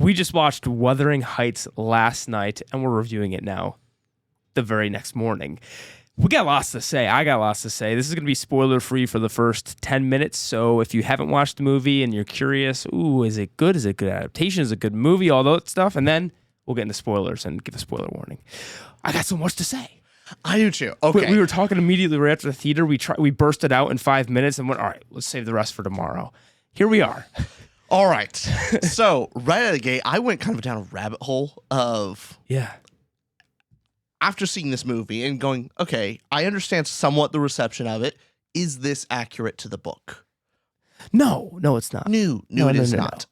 We just watched Wuthering Heights last night, and we're reviewing it now the very next morning. We got lots to say. I got lots to say. This is going to be spoiler-free for the first 10 minutes, so if you haven't watched the movie and you're curious, is it good? Is it a good adaptation? Is it a good movie? All that stuff, and then we'll get into spoilers and give a spoiler warning. I got so much to say. I do too. Okay. We were talking immediately right after the theater. We burst it out in 5 minutes and went, all right, let's save the rest for tomorrow. Here we are. All right. So right out of the gate, I went kind of down a rabbit hole of after seeing this movie and going, okay, I understand somewhat the reception of it. Is this accurate to the book? No, it's not. No, it is not.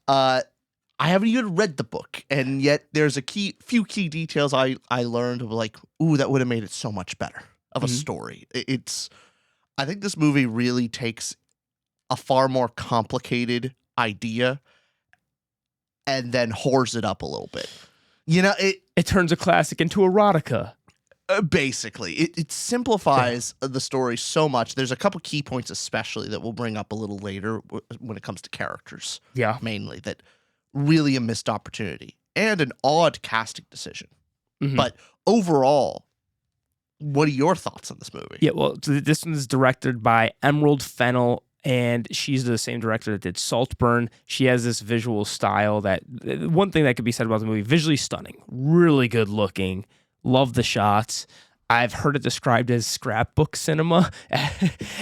I haven't even read the book, and yet there's a few key details I learned of like, that would have made it so much better of a story. I think this movie really takes a far more complicated idea and then whores it up a little bit. It turns a classic into erotica. Basically, it simplifies the story so much. There's a couple key points, especially that we'll bring up a little later when it comes to characters. Yeah, mainly that really a missed opportunity and an odd casting decision. Mm-hmm. But overall, what are your thoughts on this movie? Yeah, well, this one is directed by Emerald Fennell, and she's the same director that did Saltburn. She has this visual style that one thing that could be said about the movie: visually stunning, really good looking. Love the shots. I've heard it described as scrapbook cinema.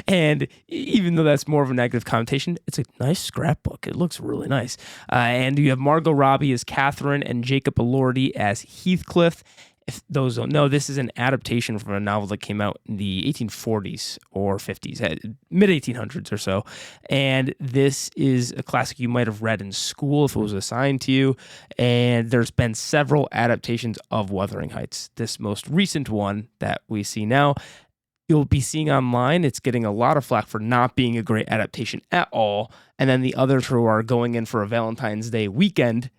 And even though that's more of a negative connotation, it's a nice scrapbook. It looks really nice. And you have Margot Robbie as Catherine and Jacob Elordi as Heathcliff. If those don't know, this is an adaptation from a novel that came out in the 1840s or 50s, mid-1800s or so. And this is a classic you might have read in school if it was assigned to you. And there's been several adaptations of Wuthering Heights. This most recent one that we see now, you'll be seeing online. It's getting a lot of flack for not being a great adaptation at all. And then the others who are going in for a Valentine's Day weekend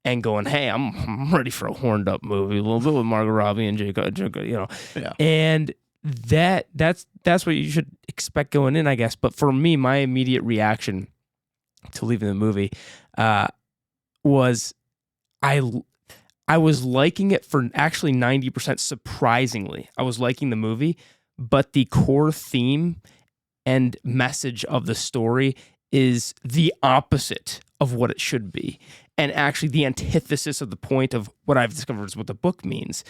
and going, hey, I'm ready for a horned up movie, a little bit with Margot Robbie and Jacob, Yeah. And that's what you should expect going in, I guess. But for me, my immediate reaction to leaving the movie was I was liking it for actually 90%. Surprisingly, I was liking the movie, but the core theme and message of the story is the opposite of what it should be. And actually the antithesis of the point of what I've discovered is what the book means.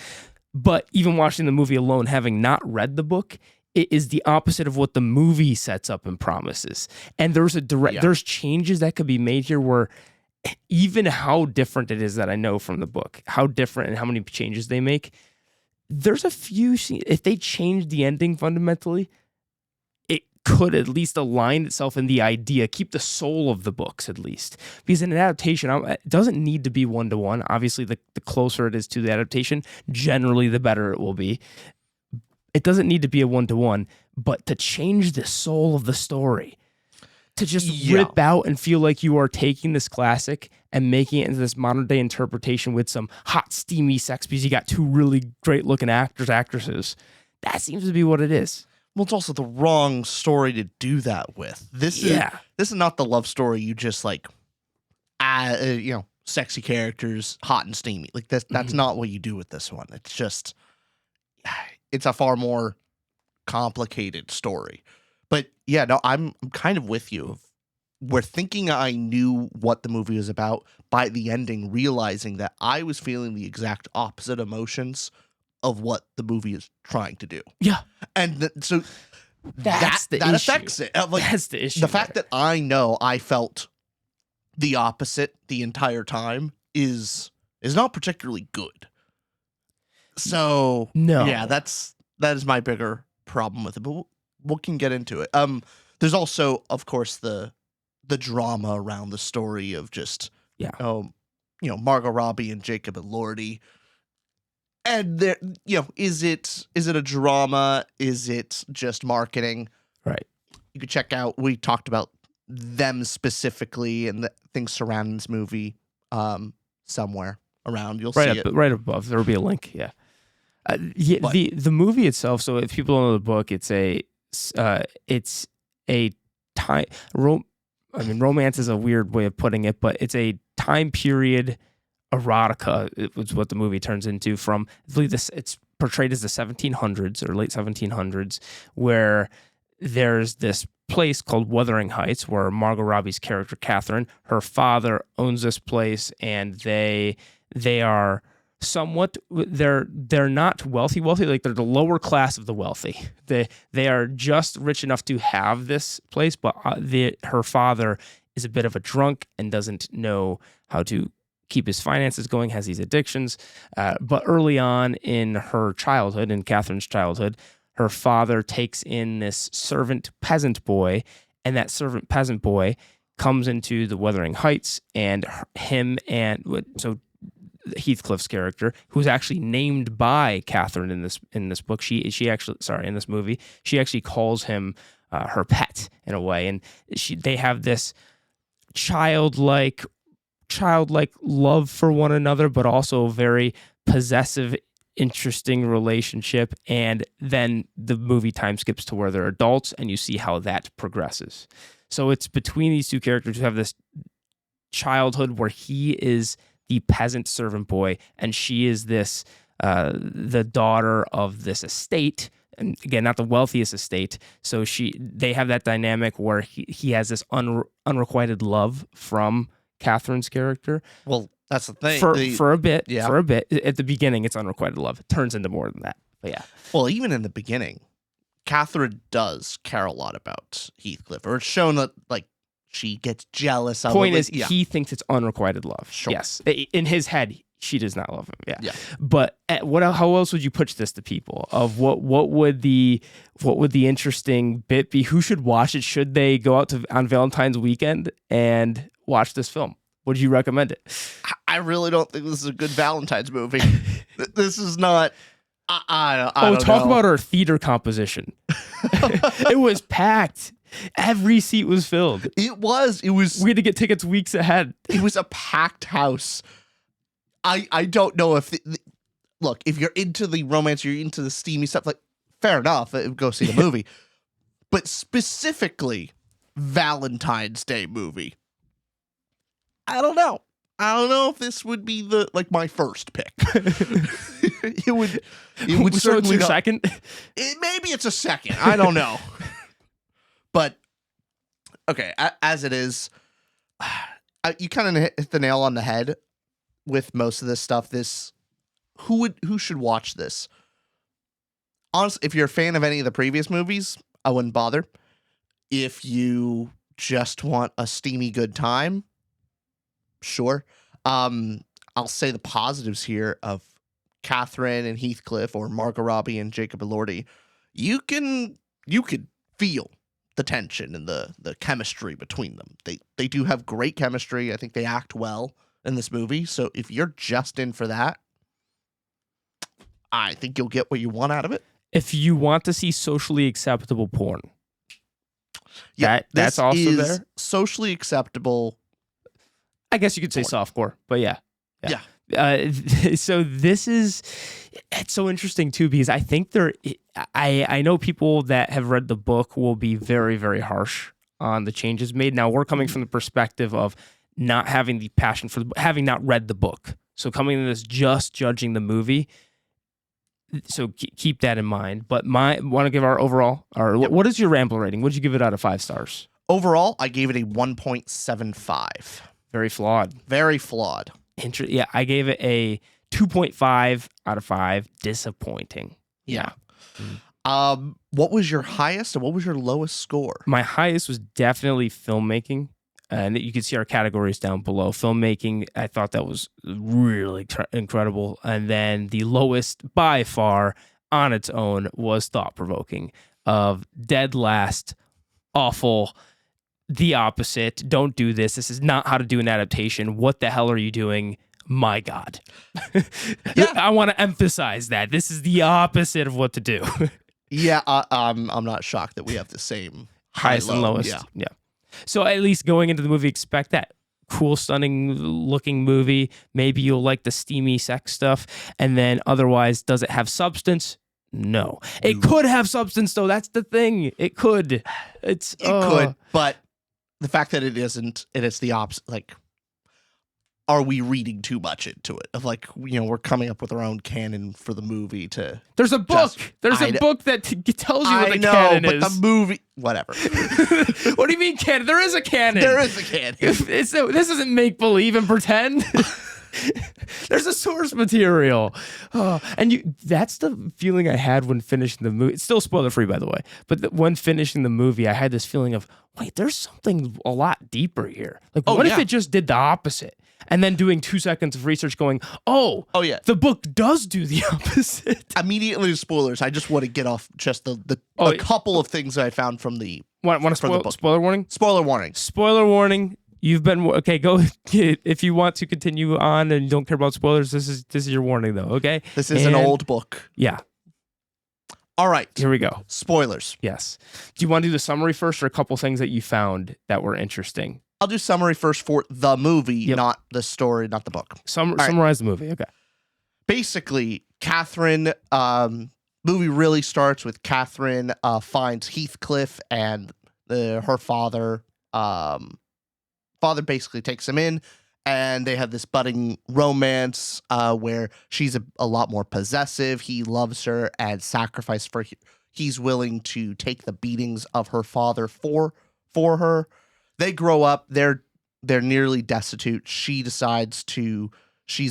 But even watching the movie alone, having not read the book, it is the opposite of what the movie sets up and promises. And there's there's changes that could be made here where even how different it is that I know from the book, how different and how many changes they make, there's a few, if they change the ending fundamentally, could at least align itself in the idea, keep the soul of the books at least. Because in an adaptation, it doesn't need to be one-to-one. Obviously, the closer it is to the adaptation, generally the better it will be. It doesn't need to be a one-to-one, but to change the soul of the story, to just rip out and feel like you are taking this classic and making it into this modern-day interpretation with some hot, steamy sex because you got two really great-looking actresses. That seems to be what it is. Well, it's also the wrong story to do that with. This is not the love story you just like, sexy characters, hot and steamy. Like that's not what you do with this one. It's just, it's a far more complicated story. But yeah, no, I'm kind of with you. We're thinking I knew what the movie was about by the ending, realizing that I was feeling the exact opposite emotions of what the movie is trying to do. Yeah. And so that affects it. That's the issue. The fact that I know I felt the opposite the entire time is not particularly good. So no. Yeah, that is my bigger problem with it. But we can get into it. There's also, of course, the drama around the story of just Margot Robbie and Jacob Elordi. And there, is it a drama? Is it just marketing? Right. You could check out. We talked about them specifically and the things surrounding this movie. Somewhere around, you'll see it right above. There will be a link. Yeah. The movie itself. So if people don't know the book, it's a I mean, romance is a weird way of putting it, but it's a time period erotica. It was what the movie turns into from, I believe it's portrayed as the 1700s or late 1700s, where there's this place called Wuthering Heights where Margot Robbie's character, Catherine, her father owns this place, and they are somewhat, they're not wealthy, like they're the lower class of the wealthy. They are just rich enough to have this place, but her father is a bit of a drunk and doesn't know how to keep his finances going, has these addictions. But early on in her childhood, in Catherine's childhood, her father takes in this servant peasant boy, and that servant peasant boy comes into the Wuthering Heights, and Heathcliff's character, who's actually named by Catherine in this book, she actually, sorry, in this movie, she actually calls him her pet in a way, and they have this childlike love for one another, but also a very possessive, interesting relationship. And then the movie time skips to where they're adults, and you see how that progresses. So it's between these two characters who have this childhood where he is the peasant servant boy, and she is this the daughter of this estate, and again, not the wealthiest estate. So they have that dynamic where he has this unrequited love from Catherine's character. Well, that's the thing. For a bit, at the beginning, it's unrequited love. It turns into more than that. But yeah. Well, even in the beginning, Catherine does care a lot about Heathcliff, or it's shown that like she gets jealous of him. Point is, he thinks it's unrequited love. Sure. Yes. In his head, she does not love him. Yeah. But how else would you pitch this to people? Of what would the interesting bit be? Who should watch it? Should they go out on Valentine's weekend and watch this film? Would you recommend it? I really don't think this is a good Valentine's movie. This is not. I don't talk know. about our theater composition. It was packed. Every seat was filled. It was. We had to get tickets weeks ahead. It was a packed house. I don't know if look, if you're into the romance, you're into the steamy stuff, like fair enough, go see the movie. But specifically Valentine's Day movie, I don't know if this would be my first pick. it would so it's your not, second? Maybe it's a second. I don't know. But okay, as it is, you kind of hit the nail on the head with most of this stuff. Who should watch this? Honestly, if you're a fan of any of the previous movies, I wouldn't bother. If you just want a steamy good time, sure. I'll say the positives here of Catherine and Heathcliff, or Margot Robbie and Jacob Elordi. You could feel the tension and the chemistry between them. They do have great chemistry. I think they act well in this movie. So if you're just in for that, I think you'll get what you want out of it. If you want to see socially acceptable porn, that's also there. Socially acceptable. I guess you could say softcore, but yeah. So it's so interesting too, because I think I know people that have read the book will be very, very harsh on the changes made. Now we're coming from the perspective of not having the passion for having not read the book. So coming to this just judging the movie. So keep that in mind. But want to give our overall, what is your Rambler rating? What did you give it out of 5 stars? Overall, I gave it a 1.75. Very flawed. Very flawed. Yeah, I gave it a 2.5 out of 5. Disappointing. Yeah. What was your highest and what was your lowest score? My highest was definitely filmmaking. And you can see our categories down below. Filmmaking, I thought that was really incredible. And then the lowest by far on its own was thought-provoking, of dead last, awful, the opposite. Don't do this. This is not how to do an adaptation. What the hell are you doing? My God. Yeah. I want to emphasize that. This is the opposite of what to do. Yeah, I'm not shocked that we have the same highest and lowest. Yeah. So at least going into the movie, expect that. Cool, stunning looking movie. Maybe you'll like the steamy sex stuff. And then otherwise, does it have substance? No. It could have substance, though. That's the thing. It could. It could, but the fact that it isn't, and it's the opposite. Like, are we reading too much into it? Of like, we're coming up with our own canon for the movie to. There's a book. There's a book that tells you what the canon is. But the movie, whatever. What do you mean canon? There is a canon. There is a canon. This isn't make believe and pretend. There's a source material. That's the feeling I had when finishing the movie. It's still spoiler free, by the way. But when finishing the movie, I had this feeling of, wait, there's something a lot deeper here. Like, what if it just did the opposite? And then doing 2 seconds of research going, oh yeah, the book does do the opposite. Immediately spoilers. I just want to get off just a couple of things that I found from the Want to spoiler warning? Spoiler warning. Spoiler warning. You've been okay. Go if you want to continue on and you don't care about spoilers. This is your warning, though. Okay. This is an old book. Yeah. All right. Here we go. Spoilers. Yes. Do you want to do the summary first, or a couple things that you found that were interesting? I'll do summary first for the movie, not the story, not the book. Summarize the movie. Okay. Basically, Catherine. Movie really starts with Catherine finds Heathcliff, and her father. Father basically takes him in, and they have this budding romance where she's a lot more possessive. He loves her and sacrifice for. He's willing to take the beatings of her father for her. They grow up. They're nearly destitute. She's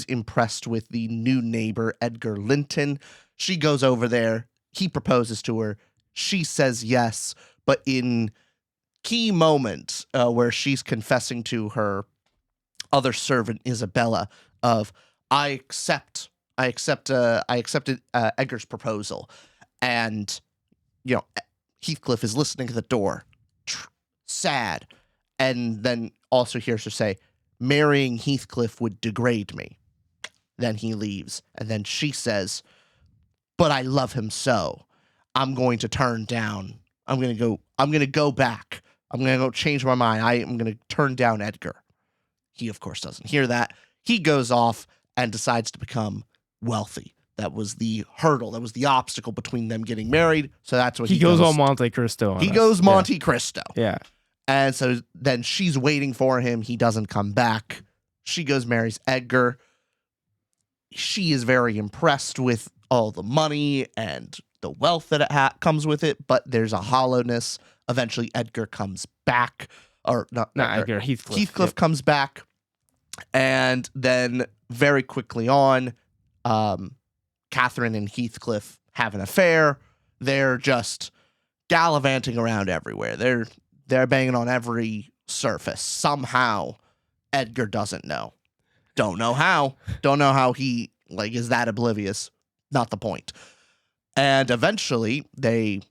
impressed with the new neighbor, Edgar Linton. She goes over there. He proposes to her. She says yes, but in key moments where she's confessing to her other servant, Isabella, of I accepted Edgar's proposal, and Heathcliff is listening at the door, sad. And then also hears her say, marrying Heathcliff would degrade me. Then he leaves. And then she says, but I love him so. I'm going to turn down. I'm going to go back. I'm going to go change my mind. I am going to turn down Edgar. He, of course, doesn't hear that. He goes off and decides to become wealthy. That was the hurdle. That was the obstacle between them getting married. So that's what he goes all Monte Cristo on He goes Monte Cristo. Yeah. And so then she's waiting for him. He doesn't come back. She goes, marries Edgar. She is very impressed with all the money and the wealth that comes with it, but there's a hollowness. Eventually, Edgar comes back. Or not Edgar. Heathcliff. Heathcliff comes back. And then very quickly on, Catherine and Heathcliff have an affair. They're just gallivanting around everywhere. They're banging on every surface. Somehow, Edgar doesn't know. Don't know how. Don't know how he is that oblivious. Not the point. And eventually, they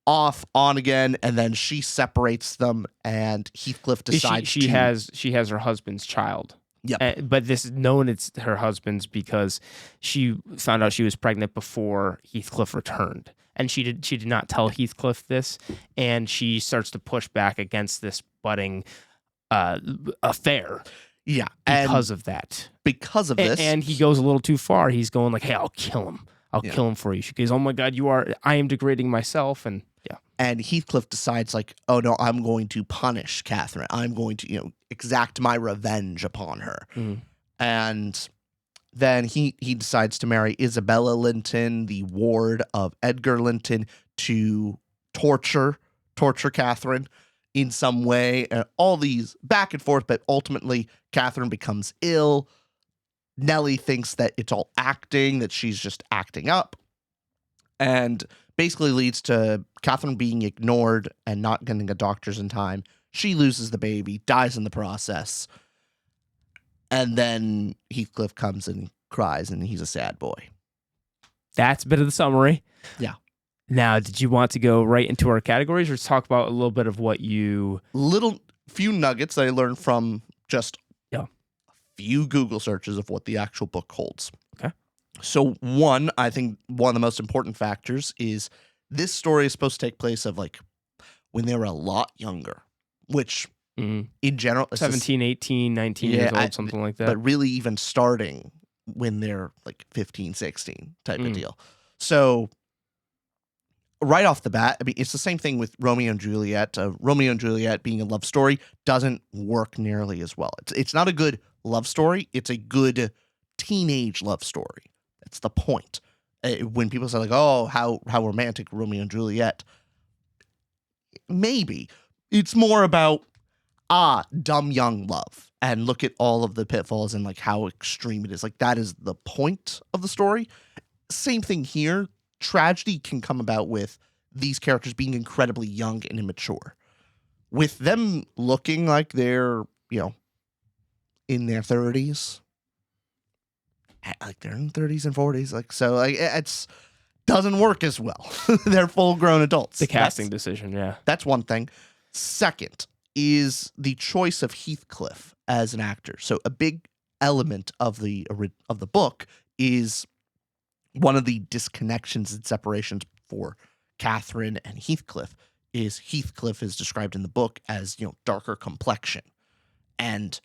off, on again, and then she separates them, and Heathcliff decides she has her husband's child. Yep. But this is known it's her husband's because she found out she was pregnant before Heathcliff returned. And she did not tell Heathcliff this, and she starts to push back against this budding affair. Yeah, because of that. Because of this. And he goes a little too far. He's going like, hey, I'll kill him. I'll kill him for you. She goes, oh my God, I am degrading myself. And yeah. And Heathcliff decides oh no, I'm going to punish Catherine. I'm going to, exact my revenge upon her. Mm. And then he decides to marry Isabella Linton, the ward of Edgar Linton, to torture Catherine in some way. All these back and forth, but ultimately Catherine becomes ill. Nellie thinks that it's all acting, that she's just acting up, and basically leads to Catherine being ignored and not getting a doctor's in time. She loses the baby, dies in the process. And then Heathcliff comes and cries, and he's a sad boy. That's a bit of the summary. Yeah. Now, did you want to go right into our categories, or talk about a little bit of what you... Few nuggets that I learned from just a few Google searches of what the actual book holds. Okay. So I think one of the most important factors is this story is supposed to take place of when they were a lot younger, which... Mm-hmm. In general, 17, 18, 19 years old, something like that. But really even starting when they're 15, 16 type of deal. So right off the bat, I mean, it's the same thing with Romeo and Juliet. Romeo and Juliet being a love story doesn't work nearly as well. It's not a good love story. It's a good teenage love story. That's the point. When people say like, "Oh, how romantic Romeo and Juliet," maybe it's more about dumb young love, and look at all of the pitfalls and like how extreme it is. Like that is the point of the story. Same thing here. Tragedy can come about with these characters being incredibly young and immature. With them looking like they're, in their 30s. Like they're in 30s and 40s. Like, so like it's doesn't work as well. They're full grown adults. The casting decision, yeah. That's one thing. Second is the choice of Heathcliff as an actor. So a big element of the book is one of the disconnections and separations for Catherine and Heathcliff is Heathcliff is described in the book as, darker complexion. And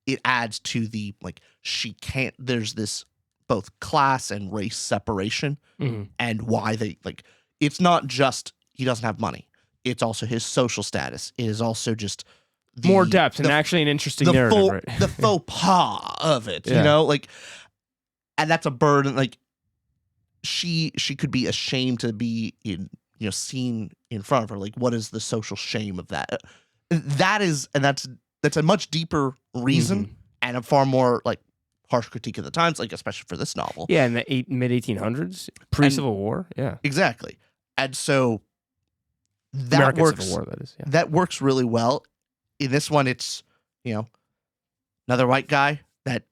it adds to the, there's this both class and race separation and why they, it's not just he doesn't have money. It's also his social status. It is also just more depth and actually an interesting narrative, right? The faux pas of it, Yeah. And that's a burden. Like she could be ashamed to be seen in front of her. Like, what is the social shame of that? That's a much deeper reason and a far more harsh critique of the times, especially for this novel. Yeah, in the mid-1800s, pre-Civil War. Yeah, exactly. And so that American works. Civil War, that is. Yeah. That works really well. In this one, it's another white guy that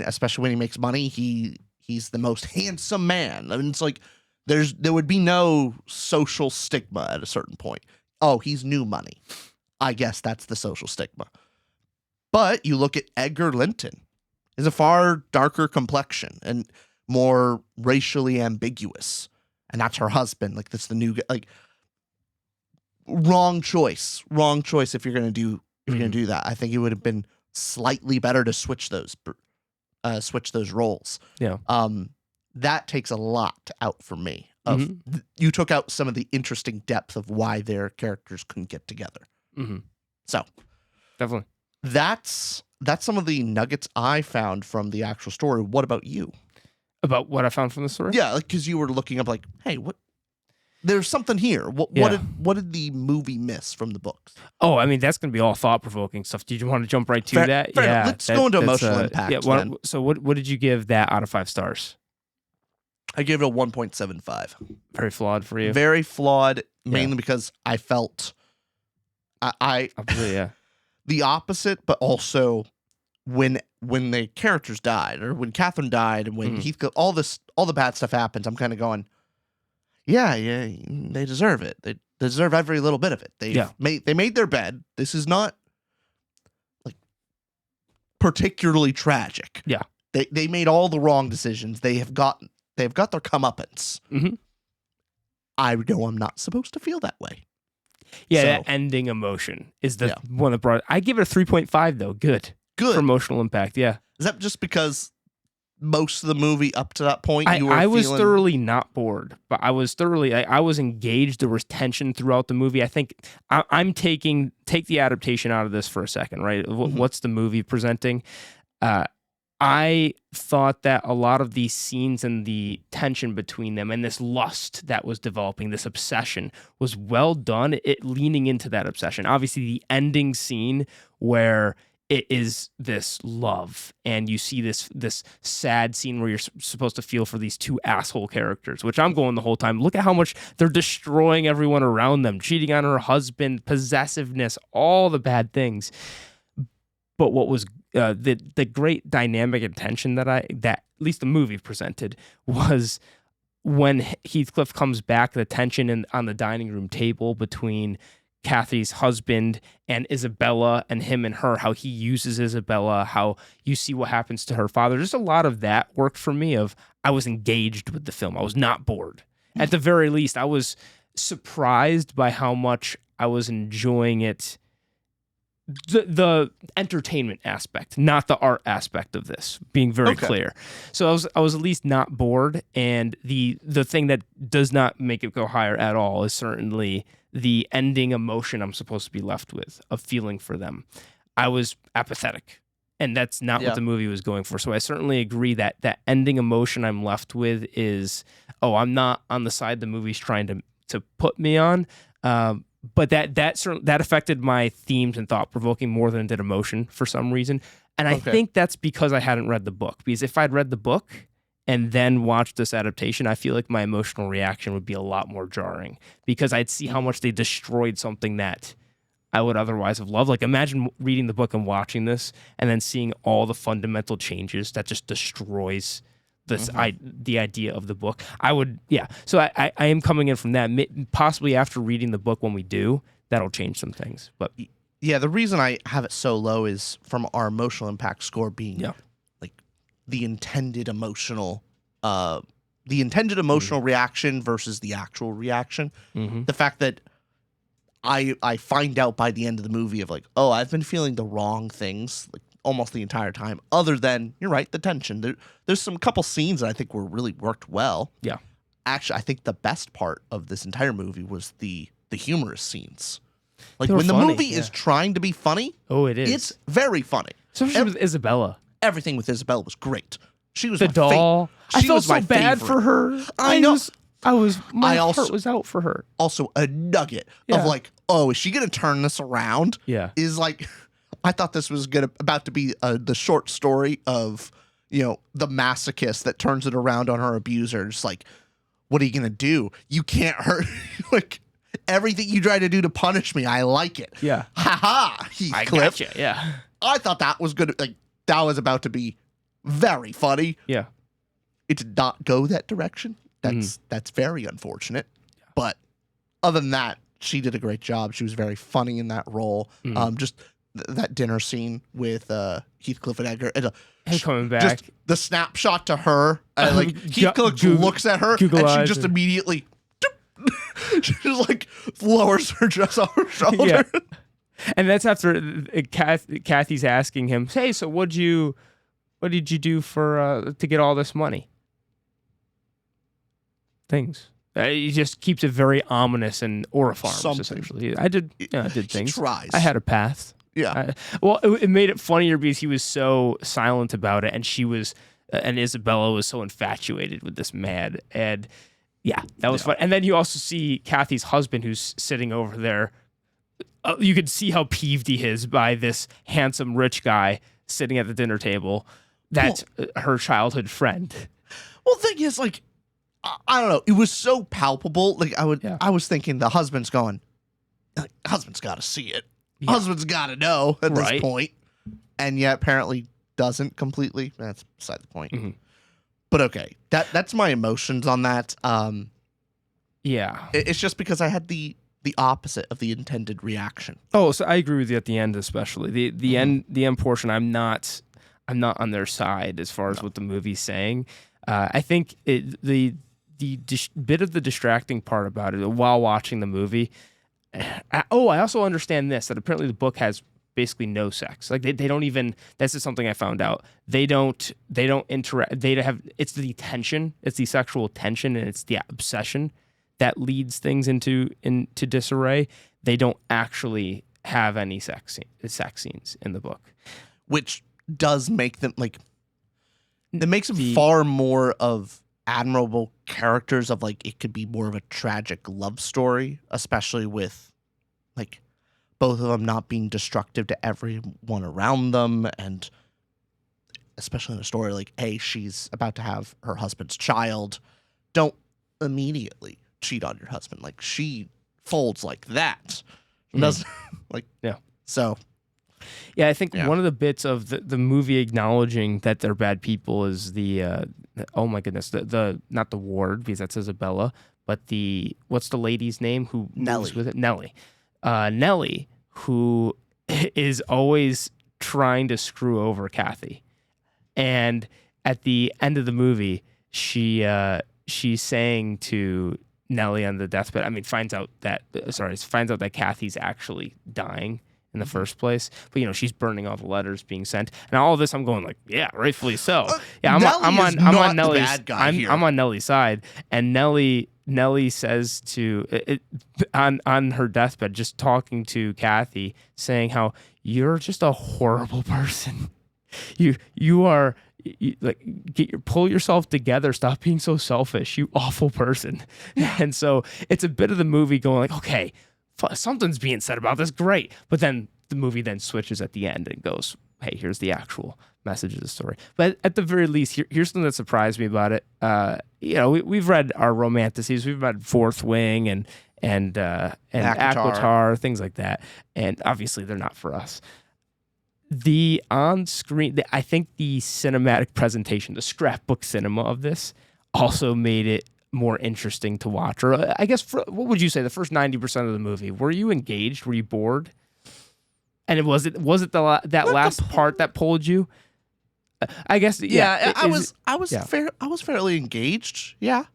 especially when he makes money, he's the most handsome man. I mean, it's like there would be no social stigma at a certain point. Oh, he's new money. I guess that's the social stigma. But you look at Edgar Linton, is a far darker complexion and more racially ambiguous, and that's her husband. That's the new wrong choice. Wrong choice if you're gonna do that. I think it would have been slightly better to switch those roles. Yeah. That takes a lot out for me. You took out some of the interesting depth of why their characters couldn't get together. So definitely, that's some of the nuggets I found from the actual story. What about you? About what I found from the story? Yeah, because you were looking up hey, what? There's something here. What did the movie miss from the books? Oh, I mean, that's going to be all thought-provoking stuff. Did you want to jump right to that? Yeah. Let's go into emotional impact. Yeah. So what did you give that out of 5 stars? I gave it a 1.75. Very flawed for you. Very flawed, mainly because I felt yeah. the opposite, but also when the characters died, or when Catherine died, and when Heathcliff, all the bad stuff happens, I'm kind of going, yeah, they deserve it. They deserve every little bit of it. They made their bed. This is not particularly tragic. Yeah. They made all the wrong decisions. They've got their comeuppance. I know I'm not supposed to feel that way. Yeah, so, that ending emotion is the one that brought it. I give it a 3.5 though. Good. For emotional impact, yeah. Is that just because most of the movie up to that point I was thoroughly not bored, but I was thoroughly I was engaged. There was tension throughout the movie. I think I'm take the adaptation out of this for a second, right? What's the movie presenting? I thought that a lot of these scenes and the tension between them and this lust that was developing, this obsession, was well done. It leaning into that obsession. Obviously, the ending scene where it is this love, and you see this sad scene where you're supposed to feel for these 2 asshole characters, which I'm going the whole time. Look at how much they're destroying everyone around them, cheating on her husband, possessiveness, all the bad things. But what was the great dynamic and tension that at least the movie presented was when Heathcliff comes back, the tension on the dining room table between Kathy's husband and Isabella, and him and her, how he uses Isabella, how you see what happens to her father. Just a lot of that worked for me. I was engaged with the film. I was not bored. At the very least, I was surprised by how much I was enjoying it the entertainment aspect, not the art aspect of this, being very clear. So I was at least not bored, and the thing that does not make it go higher at all is certainly the ending emotion I'm supposed to be left with of feeling for them. I was apathetic, and that's not what the movie was going for. So I certainly agree that that ending emotion I'm left with is, oh, I'm not on the side the movie's trying to put me on. But that affected my themes and thought provoking more than it did emotion for some reason. And I think that's because I hadn't read the book. Because if I'd read the book and then watched this adaptation, I feel like my emotional reaction would be a lot more jarring because I'd see how much they destroyed something that I would otherwise have loved. Like, imagine reading the book and watching this and then seeing all the fundamental changes that just destroys this the idea of the book. I would, so I am coming in from that. Possibly after reading the book, when we do, that'll change some things. But yeah, the reason I have it so low is from our emotional impact score being like the intended emotional reaction versus the actual reaction. The fact that I find out by the end of the movie of like, oh, I've been feeling the wrong things like almost the entire time, other than, you're right, the tension. There's some couple scenes that I think were really worked well. Yeah. Actually, I think the best part of this entire movie was the humorous scenes. Like, They were when the funny, movie is trying to be funny, it is. it's very funny. Especially with Isabella. Everything with Isabella was great. She was The doll. I She felt was so my bad favorite. for her. I know. My heart was out for her. Also, a nugget of like, oh, is she going to turn this around? Yeah. Is like, I thought this was about to be the short story of, the masochist that turns it around on her abuser. Just like, what are you going to do? You can't hurt. Like, everything you try to do to punish me, I like it. Yeah. Ha ha, Heathcliff. I gotcha. Yeah. I thought that was good. Like, that was about to be very funny. Yeah. It did not go that direction. That's very unfortunate. But other than that, she did a great job. She was very funny in that role. Just that dinner scene with Heathcliff and Edgar. And, Him coming back. Just the snapshot to her. And, like, Heathcliff looks at her Google and she eyes just her. immediately she just like lowers her dress off her shoulder. Yeah. And that's after Kathy's asking him, hey, so what did you do for to get all this money? Things. He just keeps it very ominous and Orifarms, essentially. I did things. He tries. I had a path. Yeah. It made it funnier because he was so silent about it, and and Isabella was so infatuated with this man. And yeah, that was fun. And then you also see Kathy's husband, who's sitting over there. You could see how peeved he is by this handsome rich guy sitting at the dinner table. That's her childhood friend. Well, the thing is, like, I don't know. It was so palpable. Like, I was thinking the husband's going, like, husband's got to see it. Yeah. Husband's got to know at this point. And yet apparently doesn't completely. That's beside the point. But okay, that's my emotions on that. Yeah. It's just because I had the opposite of the intended reaction. Oh, so I agree with you at the end, especially the end portion. I'm not on their side as far as what the movie's saying. I think the bit of the distracting part about it while watching the movie. I also understand this, that apparently the book has basically no sex. Like they don't even. This is something I found out. They don't interact. They have. It's the tension. It's the sexual tension, and it's the obsession that leads things into disarray. They don't actually have any sex scenes in the book, which does make them like. It makes them far more of admirable characters. Of like, it could be more of a tragic love story, especially with like both of them not being destructive to everyone around them, and especially in a story like, hey, she's about to have her husband's child. Don't immediately cheat on your husband. Like, she folds like that. Doesn't like, yeah. So yeah, I think one of the bits of the movie acknowledging that they're bad people is the oh my goodness, the not the ward, because that's Isabella, but what's the lady's name who moves with it? Nellie. Nellie, who is always trying to screw over Kathy. And at the end of the movie, she's saying to Nellie on the deathbed, finds out that Kathy's actually dying in the first place. But she's burning all the letters being sent, and all of this. I'm going like, yeah, rightfully so. Yeah, I'm on Nellie's. Bad guy here. I'm on Nellie's side, and Nellie says on her deathbed, just talking to Kathy, saying how you're just a horrible person. You are. Pull yourself together. Stop being so selfish, you awful person. And so it's a bit of the movie going like, okay, something's being said about this, great. But then the movie then switches at the end and goes, hey, here's the actual message of the story. But at the very least, here's something that surprised me about it. We've read our romanticities. We've read Fourth Wing and Aquatar, things like that. And obviously they're not for us. The on-screen, I think the cinematic presentation, the scrapbook cinema of this also made it more interesting to watch. Or I guess, what would you say, the first 90% of the movie, were you engaged? Were you bored? And was it that last part that pulled you? I guess, yeah. I was fairly engaged. Yeah.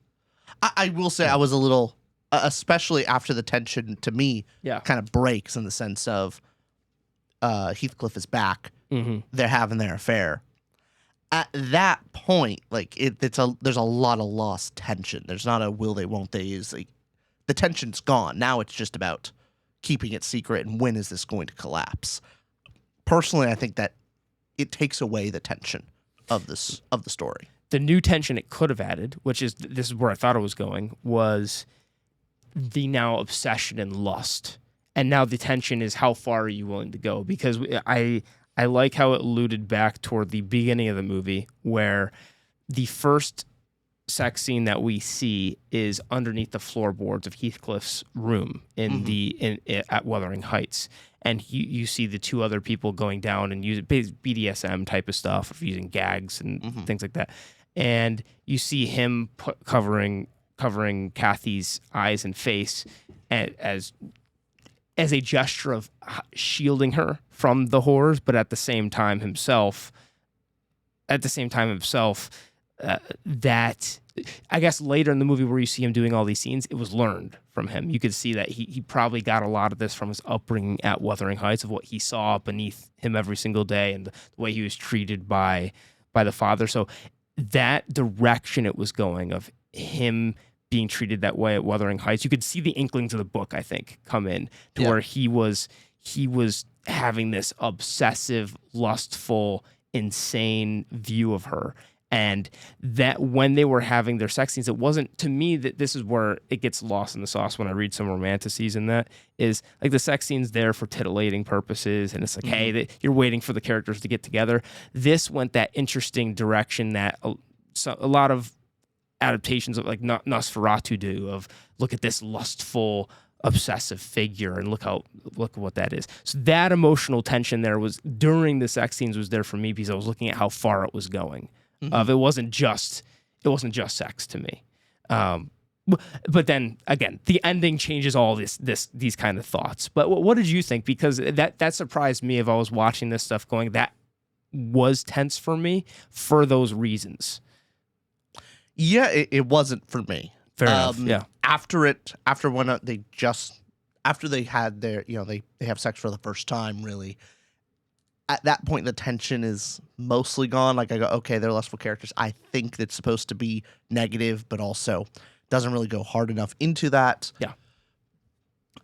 I will say I was a little, especially after the tension to me kind of breaks in the sense of, Heathcliff is back. Mm-hmm. They're having their affair. At that point, like there's a lot of lost tension. There's not a will they, won't they. Is like the tension's gone. Now it's just about keeping it secret and when is this going to collapse. Personally, I think that it takes away the tension of the story. The new tension it could have added, this is where I thought it was going, was the now obsession and lust. And now the tension is how far are you willing to go? Because I like how it alluded back toward the beginning of the movie where the first sex scene that we see is underneath the floorboards of Heathcliff's room at Wuthering Heights. And you see the two other people going down and using BDSM type of stuff, of using gags and things like that. And you see him covering Kathy's eyes and face as a gesture of shielding her from the horrors, but at the same time himself, that I guess later in the movie where you see him doing all these scenes, it was learned from him. You could see that he probably got a lot of this from his upbringing at Wuthering Heights, of what he saw beneath him every single day and the way he was treated by the father. So that direction it was going, of him being treated that way at Wuthering Heights, you could see the inklings of the book, I think, come in to where he was having this obsessive, lustful, insane view of her. And that when they were having their sex scenes, it wasn't, to me, that this is where it gets lost in the sauce when I read some romanticities, and that is like the sex scenes there for titillating purposes. And it's like, hey, you're waiting for the characters to get together. This went that interesting direction that a lot of adaptations of like Nosferatu do, of look at this lustful, obsessive figure and look what that is. So that emotional tension there was during the sex scenes was there for me because I was looking at how far it was going. It wasn't just sex to me. But then again, the ending changes all these kind of thoughts. But what did you think? Because that surprised me. If I was watching this stuff going, that was tense for me for those reasons. Yeah, it wasn't for me. Fair enough. Yeah. After they had their, they have sex for the first time, really. At that point, the tension is mostly gone. Like I go, okay, they're lustful characters. I think it's supposed to be negative, but also doesn't really go hard enough into that. Yeah.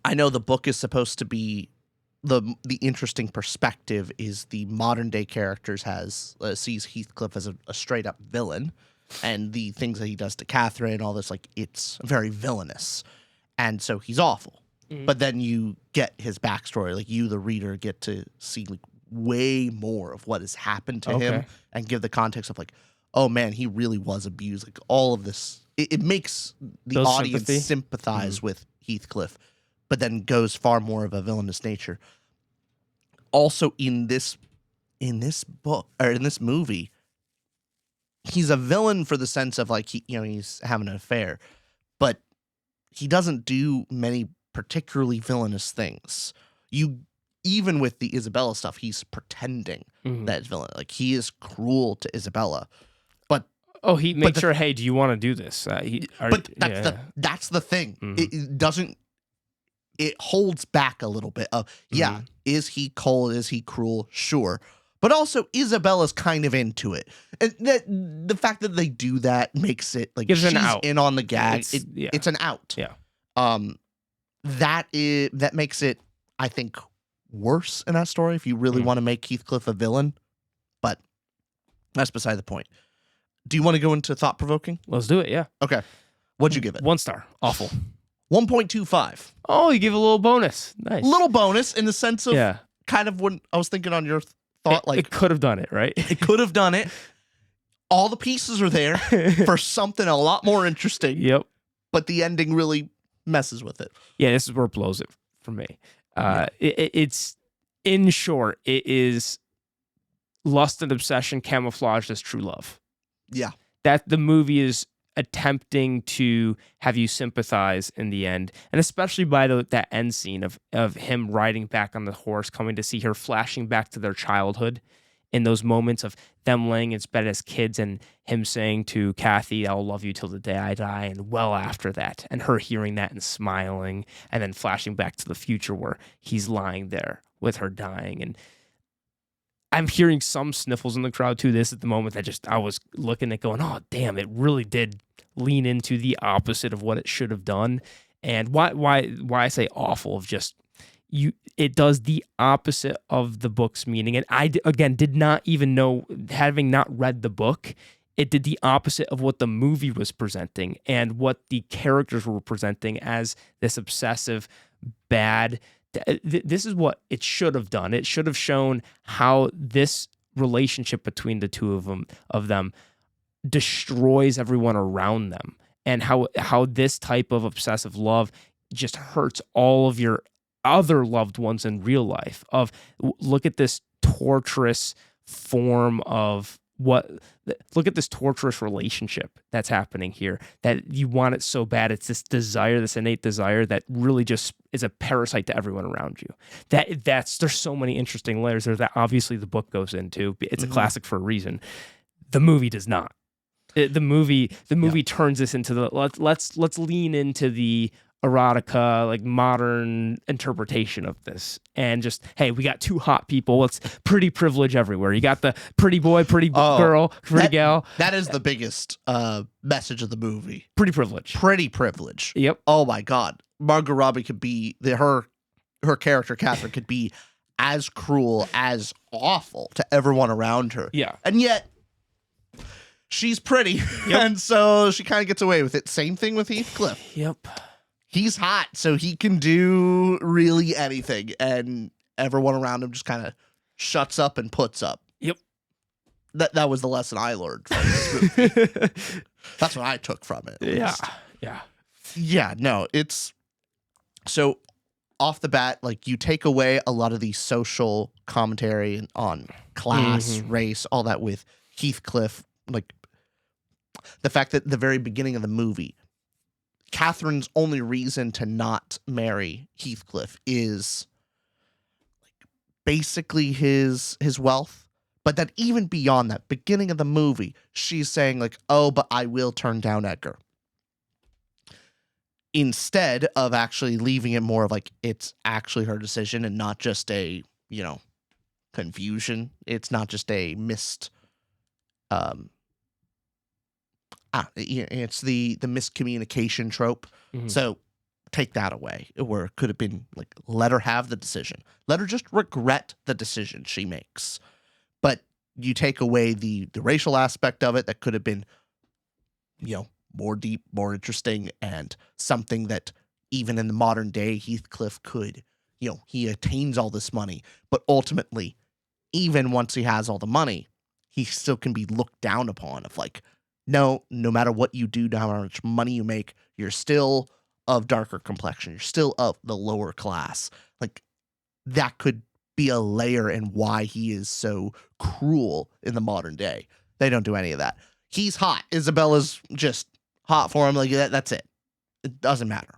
I know the book is supposed to be the interesting perspective is the modern day characters sees Heathcliff as a straight up villain. And the things that he does to Catherine, all this, like, it's very villainous. And so he's awful. But then you get his backstory. Like, you, the reader, get to see like way more of what has happened to him and give the context of like, oh, man, he really was abused. Like, all of this. It makes the audience sympathize with Heathcliff, but then goes far more of a villainous nature. Also, in this book, or in this movie, he's a villain for the sense of like he's having an affair, but he doesn't do many particularly villainous things. Even with the Isabella stuff, he's pretending that it's villain. Like he is cruel to Isabella, but he makes sure. Hey, do you want to do this? That's the thing. It doesn't. it holds back a little bit of, yeah, is he cold? Is he cruel? Sure. But also Isabella's kind of into it. And the fact that they do that makes it like Gives an she's out. in on the gag. Yeah. It's an out. Yeah. That makes it, I think, worse in that story if you really want to make Heathcliff a villain. But that's beside the point. Do you want to go into thought-provoking? Let's do it, yeah. Okay. What'd you give it? 1 star. Awful. 1.25. Oh, you give a little bonus. Nice. Little bonus in the sense of Yeah. kind of when I was thinking on your thought, like it could have done it, right? it could have done it. All the pieces are there for something a lot more interesting. Yep. But the ending really messes with it. Yeah, this is where it blows it for me. It's, in short, it is lust and obsession camouflaged as true love. Yeah. That the movie is attempting to have you sympathize in the end, and especially by that end scene of him riding back on the horse, coming to see her, flashing back to their childhood in those moments of them laying in bed as kids and him saying to Kathy, "I'll love you till the day I die," and well after that, and her hearing that and smiling, and then flashing back to the future where he's lying there with her dying. And I'm hearing some sniffles in the crowd too. This at the moment that I was looking at going, oh damn, it really did lean into the opposite of what it should have done. And why I say awful of just it does the opposite of the book's meaning. And I again did not even know, having not read the book, it did the opposite of what the movie was presenting and what the characters were presenting as this obsessive, bad. This is what it should have done. It should have shown how this relationship between the two of them destroys everyone around them, and how this type of obsessive love just hurts all of your other loved ones in real life. Look at this torturous form of look at this torturous relationship that's happening here, that you want it so bad. It's this desire, this innate desire that really just is a parasite to everyone around you. There's so many interesting layers there that obviously the book goes into. It's a classic for a reason. The movie does not. The movie turns this into let's lean into the erotica, like modern interpretation of this, and just, hey, we got two hot people. It's pretty privilege everywhere. You got the pretty boy, pretty girl, pretty gal. That is the biggest message of the movie. Pretty privilege. Pretty privilege. Yep. Oh my God, Margot Robbie could be her character Catherine could be as cruel, as awful to everyone around her. Yeah, and yet she's pretty, and so she kind of gets away with it. Same thing with Heathcliff. Yep. He's hot, so he can do really anything, and everyone around him just kind of shuts up and puts up. Yep. That was the lesson I learned from this movie. That's what I took from it. Yeah. No, it's so off the bat, like, you take away a lot of the social commentary on class, race, all that with Heathcliff, like the fact that at the very beginning of the movie, Catherine's only reason to not marry Heathcliff is like basically his wealth. But that even beyond that, beginning of the movie, she's saying like, oh, but I will turn down Edgar. Instead of actually leaving it more of like, it's actually her decision and not just a, confusion. It's not just a missed, it's the miscommunication trope. So take that away, where it could have been like, let her have the decision. Let her just regret the decision she makes. But you take away the racial aspect of it that could have been, more deep, more interesting, and something that even in the modern day, Heathcliff could, he attains all this money, but ultimately, even once he has all the money, he still can be looked down upon of like, no matter what you do, no matter how much money you make, you're still of darker complexion. You're still of the lower class. Like, that could be a layer in why he is so cruel in the modern day. They don't do any of that. He's hot. Isabella's just hot for him. Like, that's it. It doesn't matter.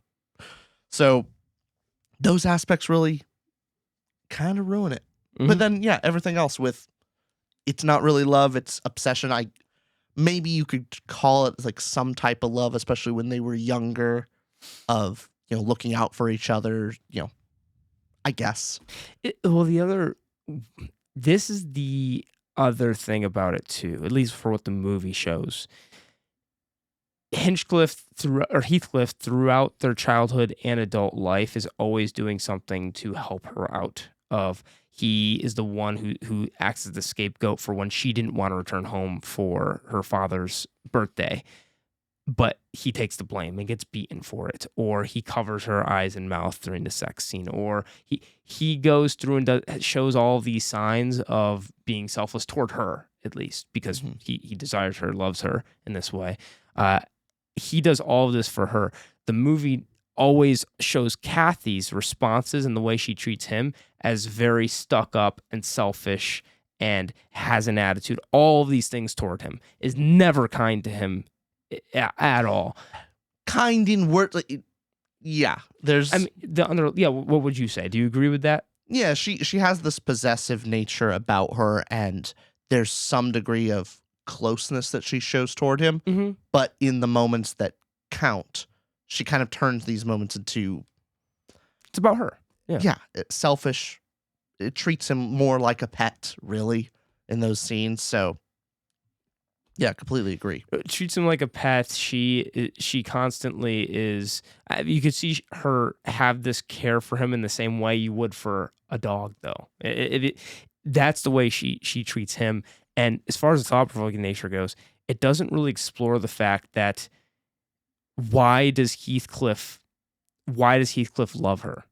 So those aspects really kind of ruin it. But then, everything else with, it's not really love, it's obsession. Maybe you could call it like some type of love, especially when they were younger, of looking out for each other, I guess. This is the other thing about it too, at least for what the movie shows. Heathcliff throughout their childhood and adult life is always doing something to help her out. He is the one who acts as the scapegoat for when she didn't want to return home for her father's birthday, but he takes the blame and gets beaten for it, or he covers her eyes and mouth during the sex scene, or he goes through and shows all these signs of being selfless toward her, at least because he desires her, loves her in this way. He does all of this for her. The movie always shows Kathy's responses and the way she treats him as very stuck up and selfish and has an attitude. All of these things toward him, is never kind to him at all. Kind in word, there's. I mean, what would you say? Do you agree with that? Yeah, she has this possessive nature about her, and there's some degree of closeness that she shows toward him. Mm-hmm. But in the moments that count, she kind of turns these moments into. It's about her. Yeah, it's selfish. It treats him more like a pet, really, in those scenes. So. Yeah, completely agree. Treats him like a pet. She constantly is. You could see her have this care for him in the same way you would for a dog, though. That's the way she treats him. And as far as the thought-provoking nature goes, it doesn't really explore the fact that why does Heathcliff love her?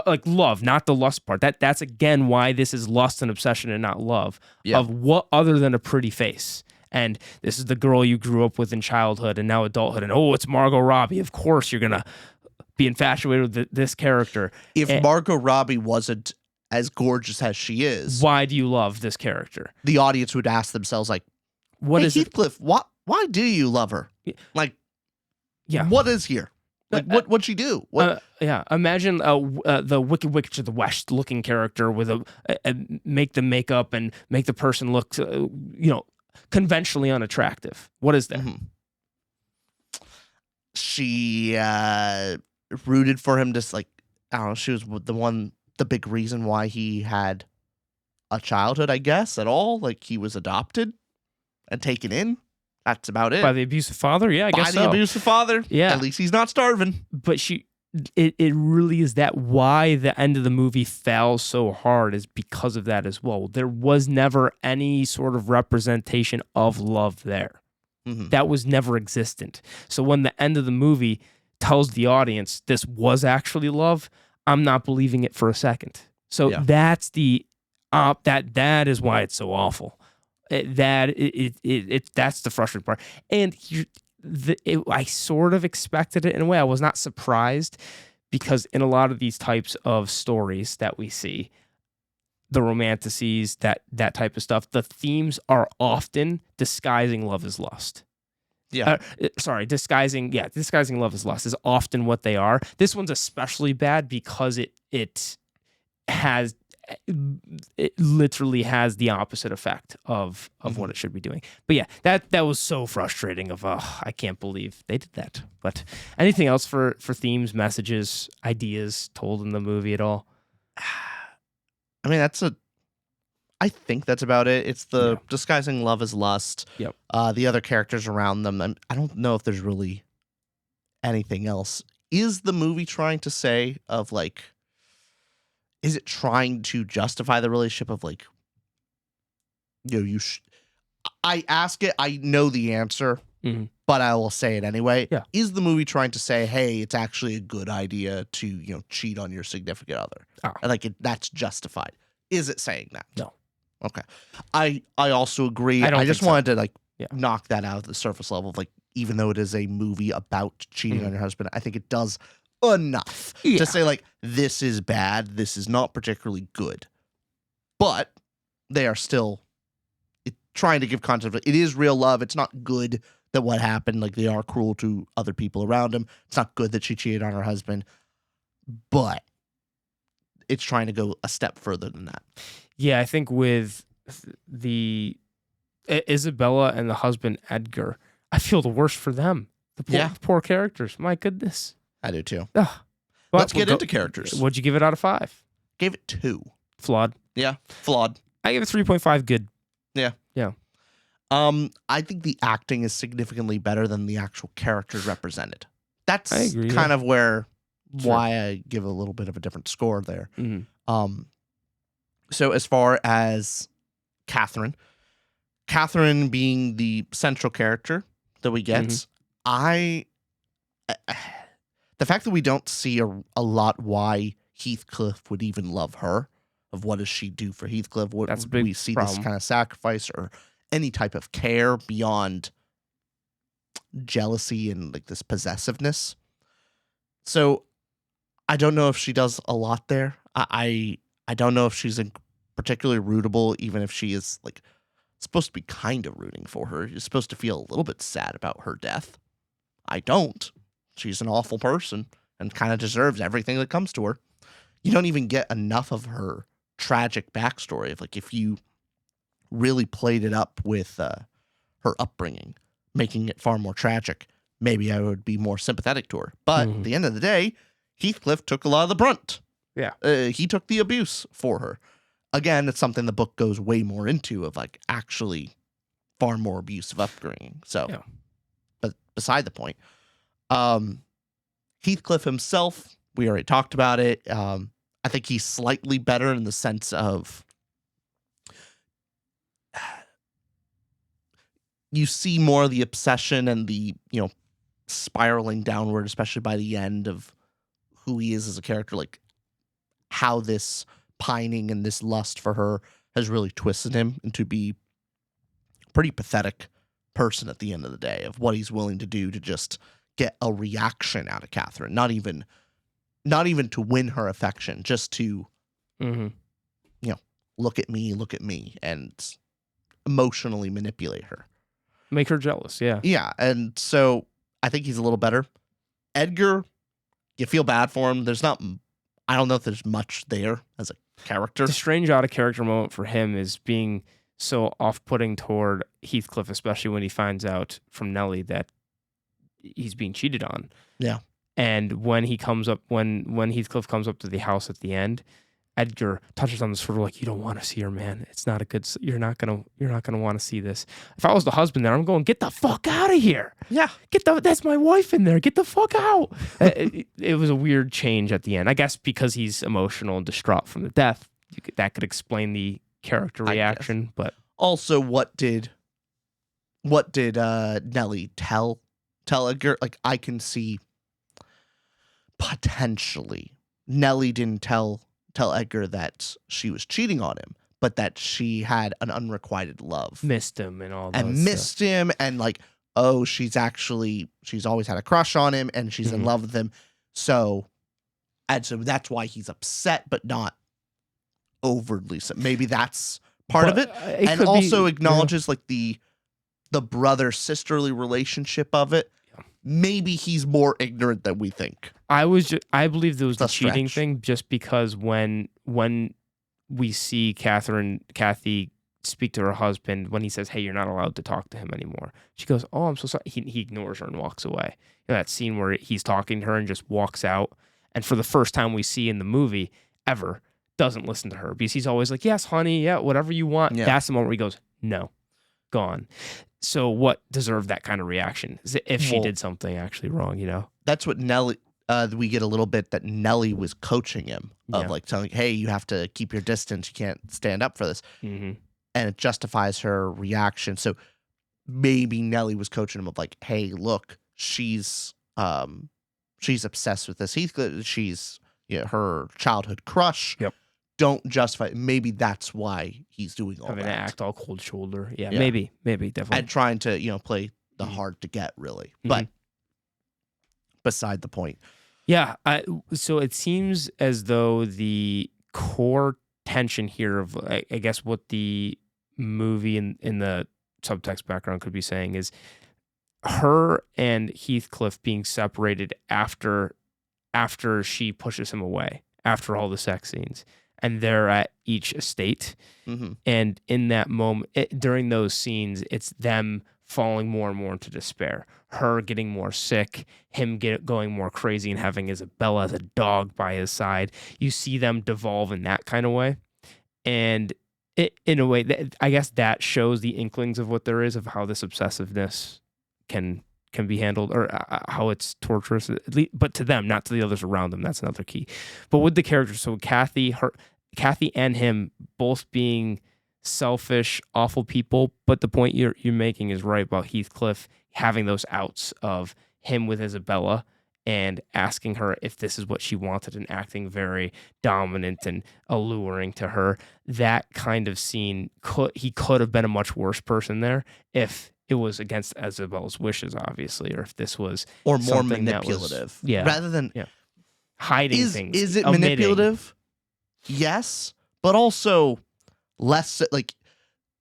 Like love, not the lust part. That's again why this is lust and obsession and not love. Yeah. Of what other than a pretty face. And this is the girl you grew up with in childhood and now adulthood. And it's Margot Robbie. Of course you're going to be infatuated with this character. If Margot Robbie wasn't as gorgeous as she is, why do you love this character? The audience would ask themselves, like, what is Heathcliff, why do you love her? Like, yeah, what is here? Like, what'd she do? Imagine the Wicked Witch of the West looking character with make the makeup and make the person look, conventionally unattractive. What is that? Mm-hmm. She rooted for him, just like, I don't know, she was the big reason why he had a childhood, I guess, at all. Like, he was adopted and taken in. That's about it. By the abusive father? Yeah, I guess so. By the abusive father? Yeah. At least he's not starving. But it really is that why the end of the movie fell so hard is because of that as well. There was never any sort of representation of love there. Mm-hmm. That was never existent. So when the end of the movie tells the audience this was actually love, I'm not believing it for a second. So that's the that is why it's so awful. That's the frustrating part. And I sort of expected it in a way. I was not surprised because in a lot of these types of stories that we see, the romanticides, that type of stuff, the themes are often disguising love as lust. Yeah. Disguising love as lust is often what they are. This one's especially bad because it literally has the opposite effect of what it should be doing. But yeah, that was so frustrating I can't believe they did that. But anything else for themes, messages, ideas told in the movie at all? I mean, I think that's about it. It's the disguising love as lust. Yep. The other characters around them. I don't know if there's really anything else. Is the movie trying to say of like, is it trying to justify the relationship of like, I ask it, I know the answer, but I will say it anyway. Yeah. Is the movie trying to say, hey, it's actually a good idea to, cheat on your significant other? Oh. And like that's justified. Is it saying that? No. Okay. I also agree. I just wanted to knock that out of the surface level of like, even though it is a movie about cheating on your husband, I think it does enough to say like, this is bad, this is not particularly good, but they are still trying to give context. It is real love. It's not good that what happened, like they are cruel to other people around him. It's not good that she cheated on her husband, but it's trying to go a step further than that. Yeah, I think with the Isabella and the husband Edgar, I feel the worst for them. The poor characters. My goodness. I do too. Ugh, But Let's get into characters. What'd you give it out of 5? Gave it 2. Flawed. Yeah, flawed. I gave it 3.5. Good. Yeah. Yeah. I think the acting is significantly better than the actual characters represented. That's I agree, kind of where Sure. why I give a little bit of a different score there. Mhm. So as far as Catherine being the central character that we get, the fact that we don't see a lot why Heathcliff would even love her, of what does she do for Heathcliff? What That's a do we big see problem. this kind of sacrifice or any type of care beyond jealousy and like this possessiveness. So I don't know if she does a lot there. I don't know if she's particularly rootable, even if she is like supposed to be kind of rooting for her. You're supposed to feel a little bit sad about her death. I don't. She's an awful person and kind of deserves everything that comes to her. You don't even get enough of her tragic backstory of like if you really played it up with her upbringing, making it far more tragic, maybe I would be more sympathetic to her. But at the end of the day, Heathcliff took a lot of the brunt. Yeah. He took the abuse for her. Again, it's something the book goes way more into of like actually far more abusive upbringing. So, Yeah. But beside the point, Heathcliff himself, we already talked about it. I think he's slightly better in the sense of you see more of the obsession and the, spiraling downward, especially by the end of who he is as a character, like how this pining and this lust for her has really twisted him into be a pretty pathetic person at the end of the day of what he's willing to do to just get a reaction out of Catherine. Not even to win her affection, just to, look at me and emotionally manipulate her. Make her jealous, yeah. Yeah, and so I think he's a little better. Edgar, you feel bad for him. I don't know if there's much there as a character. The strange out of character moment for him is being so off-putting toward Heathcliff, especially when he finds out from Nellie that he's being cheated on. Yeah. And when Heathcliff comes up to the house at the end, Edgar touches on the sword like, you don't want to see her, man. It's not a good. You're not gonna want to see this. If I was the husband there, I'm going, get the fuck out of here. Yeah, that's my wife in there. Get the fuck out. It was a weird change at the end, I guess, because he's emotional and distraught from the death. That could explain the character reaction, but also, what did Nellie tell Edgar? Like, I can see potentially Nellie didn't tell Edgar that she was cheating on him, but that she had an unrequited love. Missed him and all that. And missed him and like, oh, she's always had a crush on him and she's in love with him. So that's why he's upset, but not overtly. So maybe that's part of it. And also acknowledges like the brother-sisterly relationship of it. Maybe he's more ignorant than we think. I believe there was the cheating thing just because when we see Kathy speak to her husband, when he says, hey, you're not allowed to talk to him anymore, she goes, oh, I'm so sorry. He ignores her and walks away. That scene where he's talking to her and just walks out, and for the first time we see in the movie ever, doesn't listen to her because he's always like, yes, honey, yeah, whatever you want. Yeah. That's the moment where he goes, no, gone. So what deserved that kind of reaction? If she did something actually wrong, That's what Nellie, we get a little bit that Nellie was coaching him of like telling, hey, you have to keep your distance. You can't stand up for this. And it justifies her reaction. So maybe Nellie was coaching him of like, hey, look, she's obsessed with this Heathcliff. She's her childhood crush. Yep. Don't justify it. Maybe that's why he's doing all having that. To act all cold shoulder. Yeah, maybe, definitely. And trying to play the hard to get, really. But beside the point. Yeah. So it seems as though the core tension here of, I guess, what the movie in the subtext background could be saying is her and Heathcliff being separated after she pushes him away, after all the sex scenes. And they're at each estate. And in that moment, during those scenes, it's them falling more and more into despair, her getting more sick, him going more crazy and having Isabella as a dog by his side. You see them devolve in that kind of way. And in a way, I guess that shows the inklings of what there is, of how this obsessiveness can be handled, or how it's torturous, but to them, not to the others around them. That's another key. But with the characters, so Kathy and him both being selfish, awful people, but the point you're making is right about Heathcliff having those outs of him with Isabella and asking her if this is what she wanted and acting very dominant and alluring to her. That kind of scene, he could have been a much worse person there if it was against Isabella's wishes, obviously, or if this was or more manipulative, rather than hiding things. Is it manipulative? Yes, but also less. Like,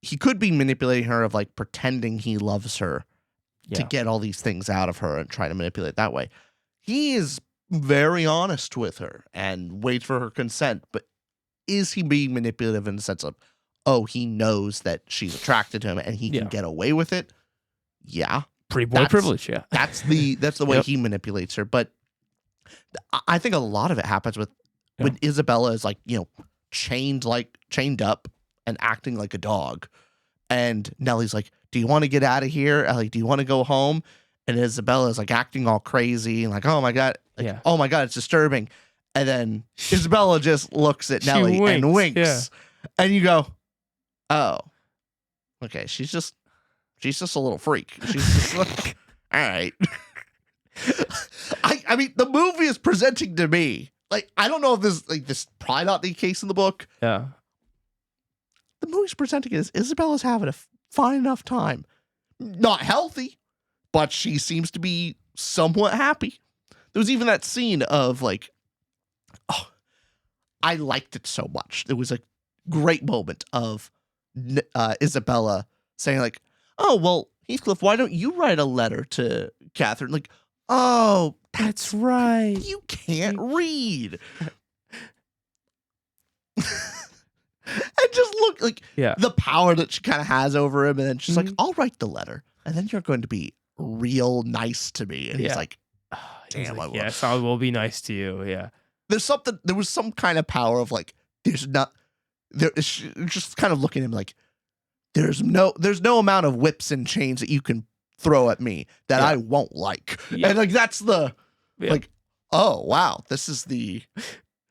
he could be manipulating her, of like pretending he loves her to get all these things out of her and try to manipulate that way. He is very honest with her and waits for her consent, but is he being manipulative in the sense of, oh, he knows that she's attracted to him and he can get away with it? Yeah. Pretty boy privilege, yeah. That's the way he manipulates her. But I think a lot of it happens with when Isabella is like, chained up and acting like a dog. And Nellie's like, do you want to get out of here? Like, do you want to go home? And Isabella's like acting all crazy and like, oh my God, oh my God, it's disturbing. And then Isabella just looks at Nellie and winks. Yeah. And you go, oh, okay, she's just a little freak. She's just like, all right. I mean, the movie is presenting to me, like, I don't know if this probably not the case in the book. Yeah. The movie's presenting it as Isabella's having a fine enough time. Not healthy, but she seems to be somewhat happy. There was even that scene of like, oh, I liked it so much. There was a great moment of Isabella saying like, oh, well, Heathcliff, why don't you write a letter to Catherine? Like, oh, that's right. You can't read. And just look like the power that she kind of has over him. And then she's like, I'll write the letter. And then you're going to be real nice to me. And he's like, damn, I will. Yes, I will be nice to you. Yeah. There was some kind of power of like, just kind of looking at him like, there's no amount of whips and chains that you can throw at me that I won't like. Yeah. And like, that's the like, oh wow, this is the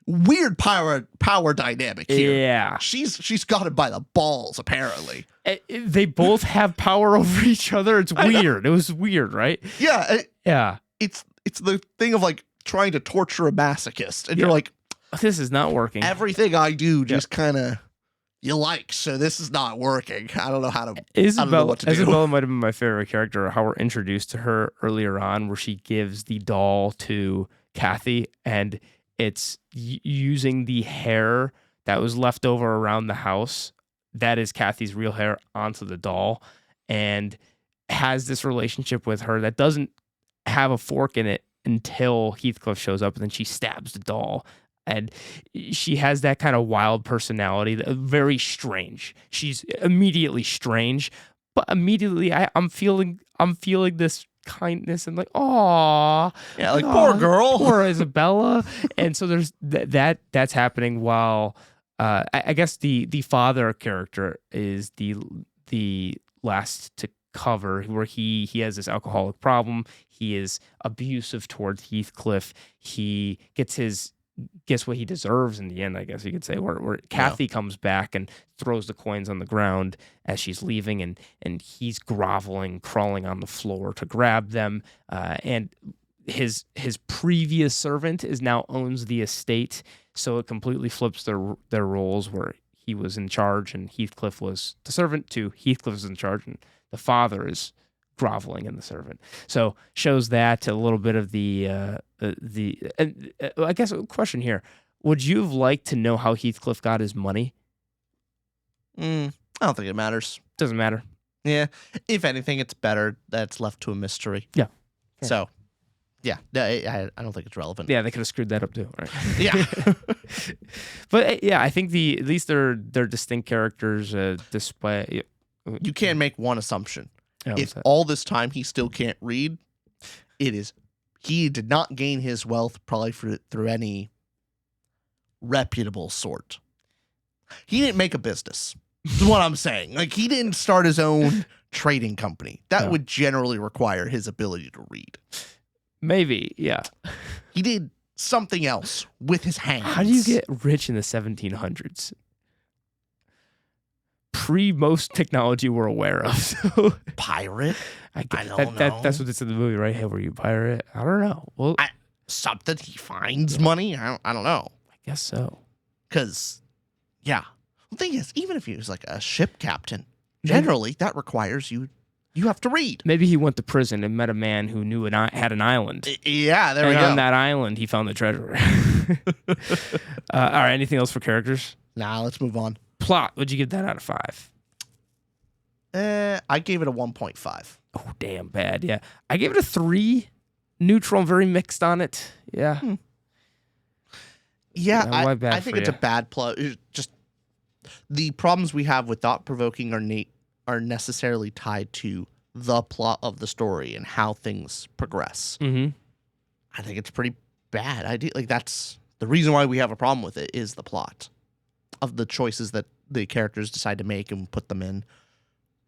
weird power dynamic here. Yeah. She's got it by the balls, apparently. They both have power over each other. It's weird. It was weird, right? Yeah. Yeah. It's the thing of like trying to torture a masochist. And you're like, this is not working. Everything I do just kind of you like, so this is not working. I don't know how to Isabella, I don't know what to do. Isabella might have been my favorite character, how we're introduced to her earlier on, where she gives the doll to Kathy, and it's using the hair that was left over around the house, that is Kathy's real hair, onto the doll, and has this relationship with her that doesn't have a fork in it until Heathcliff shows up, and then she stabs the doll. And she has that kind of wild personality, very strange. She's immediately strange, but immediately I'm feeling this kindness and like, aw, yeah, like poor girl, poor Isabella. And so there's that's happening while I guess the father character is the last to cover, where he has this alcoholic problem. He is abusive towards Heathcliff. He gets what he deserves in the end, I guess you could say, where Kathy comes back and throws the coins on the ground as she's leaving, and he's groveling, crawling on the floor to grab them. And his previous servant now owns the estate, so it completely flips their roles, where he was in charge and Heathcliff was the servant, to Heathcliff is in charge and the father is groveling in the servant. So shows that a little bit of I guess a question here. Would you have liked to know how Heathcliff got his money? I don't think it matters. Doesn't matter. Yeah. If anything, it's better that it's left to a mystery. Yeah. Fair. So, yeah, I don't think it's relevant. Yeah, they could have screwed that up too. Right? Yeah. But yeah, I think at least they're distinct characters. Despite you can't make one assumption. Oh, what's If that? all this time he still can't read, he did not gain his wealth probably through any reputable sort. He didn't make a business. Is what I'm saying. Like, he didn't start his own trading company. That would generally require his ability to read. Maybe, yeah. He did something else with his hands. How do you get rich in the 1700s? Pre most technology we're aware of. So pirate? I don't know. That's what it's in the movie, right? Hey, were you a pirate? I don't know. Well, something he finds money? I don't know. I guess so. Because, yeah. The thing is, even if he was like a ship captain, generally that requires you have to read. Maybe he went to prison and met a man who knew had an island. Yeah, there we go. And on that island, he found the treasure. All right, anything else for characters? Nah, let's move on. Plot, would you give that out of 5? I gave it a 1.5. Oh, damn bad, yeah. I gave it a 3. Neutral, I'm very mixed on it. Yeah. Yeah, I think it's a bad plot. Just the problems we have with thought-provoking are necessarily tied to the plot of the story and how things progress. Mm-hmm. I think it's pretty bad. That's the reason why we have a problem with it is the plot of the choices that the characters decide to make and put them in.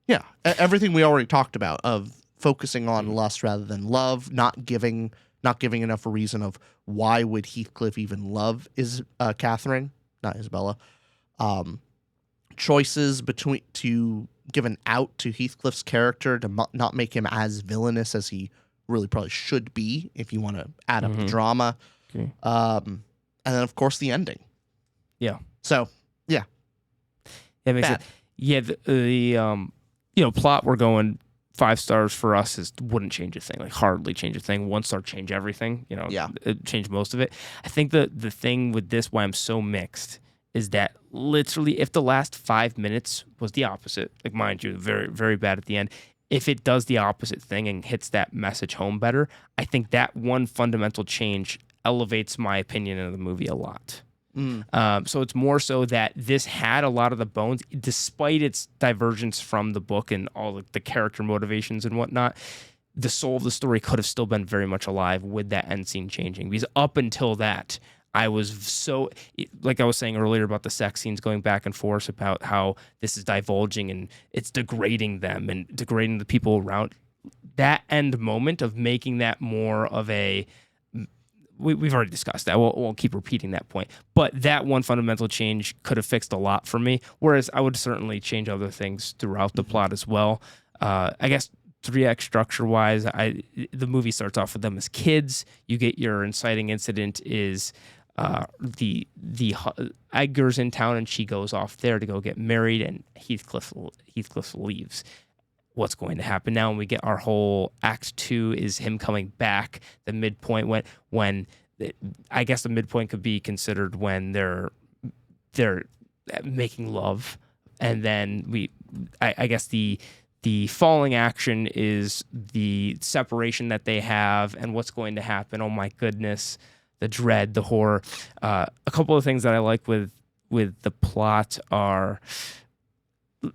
Yeah, everything we already talked about of focusing on lust rather than love, not giving enough a reason of why would Heathcliff even love Catherine, not Isabella. Choices to give an out to Heathcliff's character to not make him as villainous as he really probably should be if you want to add up the drama. Okay. And then of course the ending. Yeah. So yeah. That makes Bad. sense. Yeah, the plot we're going 5 stars for us wouldn't change a thing, like hardly change a thing. 1 star change everything, Yeah. It change most of it. I think the thing with this, why I'm so mixed, is that literally if the last 5 minutes was the opposite, like mind you, very, very bad at the end, if it does the opposite thing and hits that message home better, I think that one fundamental change elevates my opinion of the movie a lot. So it's more so that this had a lot of the bones, despite its divergence from the book and all the character motivations and whatnot. The soul of the story could have still been very much alive with that end scene changing. Because up until that, I was so, like I was saying earlier about the sex scenes going back and forth about how this is divulging and it's degrading them and degrading the people around. That end moment of making that more of a, we've already discussed that. We'll keep repeating that point. But that one fundamental change could have fixed a lot for me, whereas I would certainly change other things throughout the plot as well. I guess 3-act structure-wise, the movie starts off with them as kids. You get your inciting incident is the Edgar's in town and she goes off there to go get married, and Heathcliff leaves. What's going to happen now? And we get our whole Act 2 is him coming back. The midpoint when I guess the midpoint could be considered when they're making love, and then I guess the falling action is the separation that they have and what's going to happen. Oh my goodness, the dread, the horror. A couple of things that I like with the plot are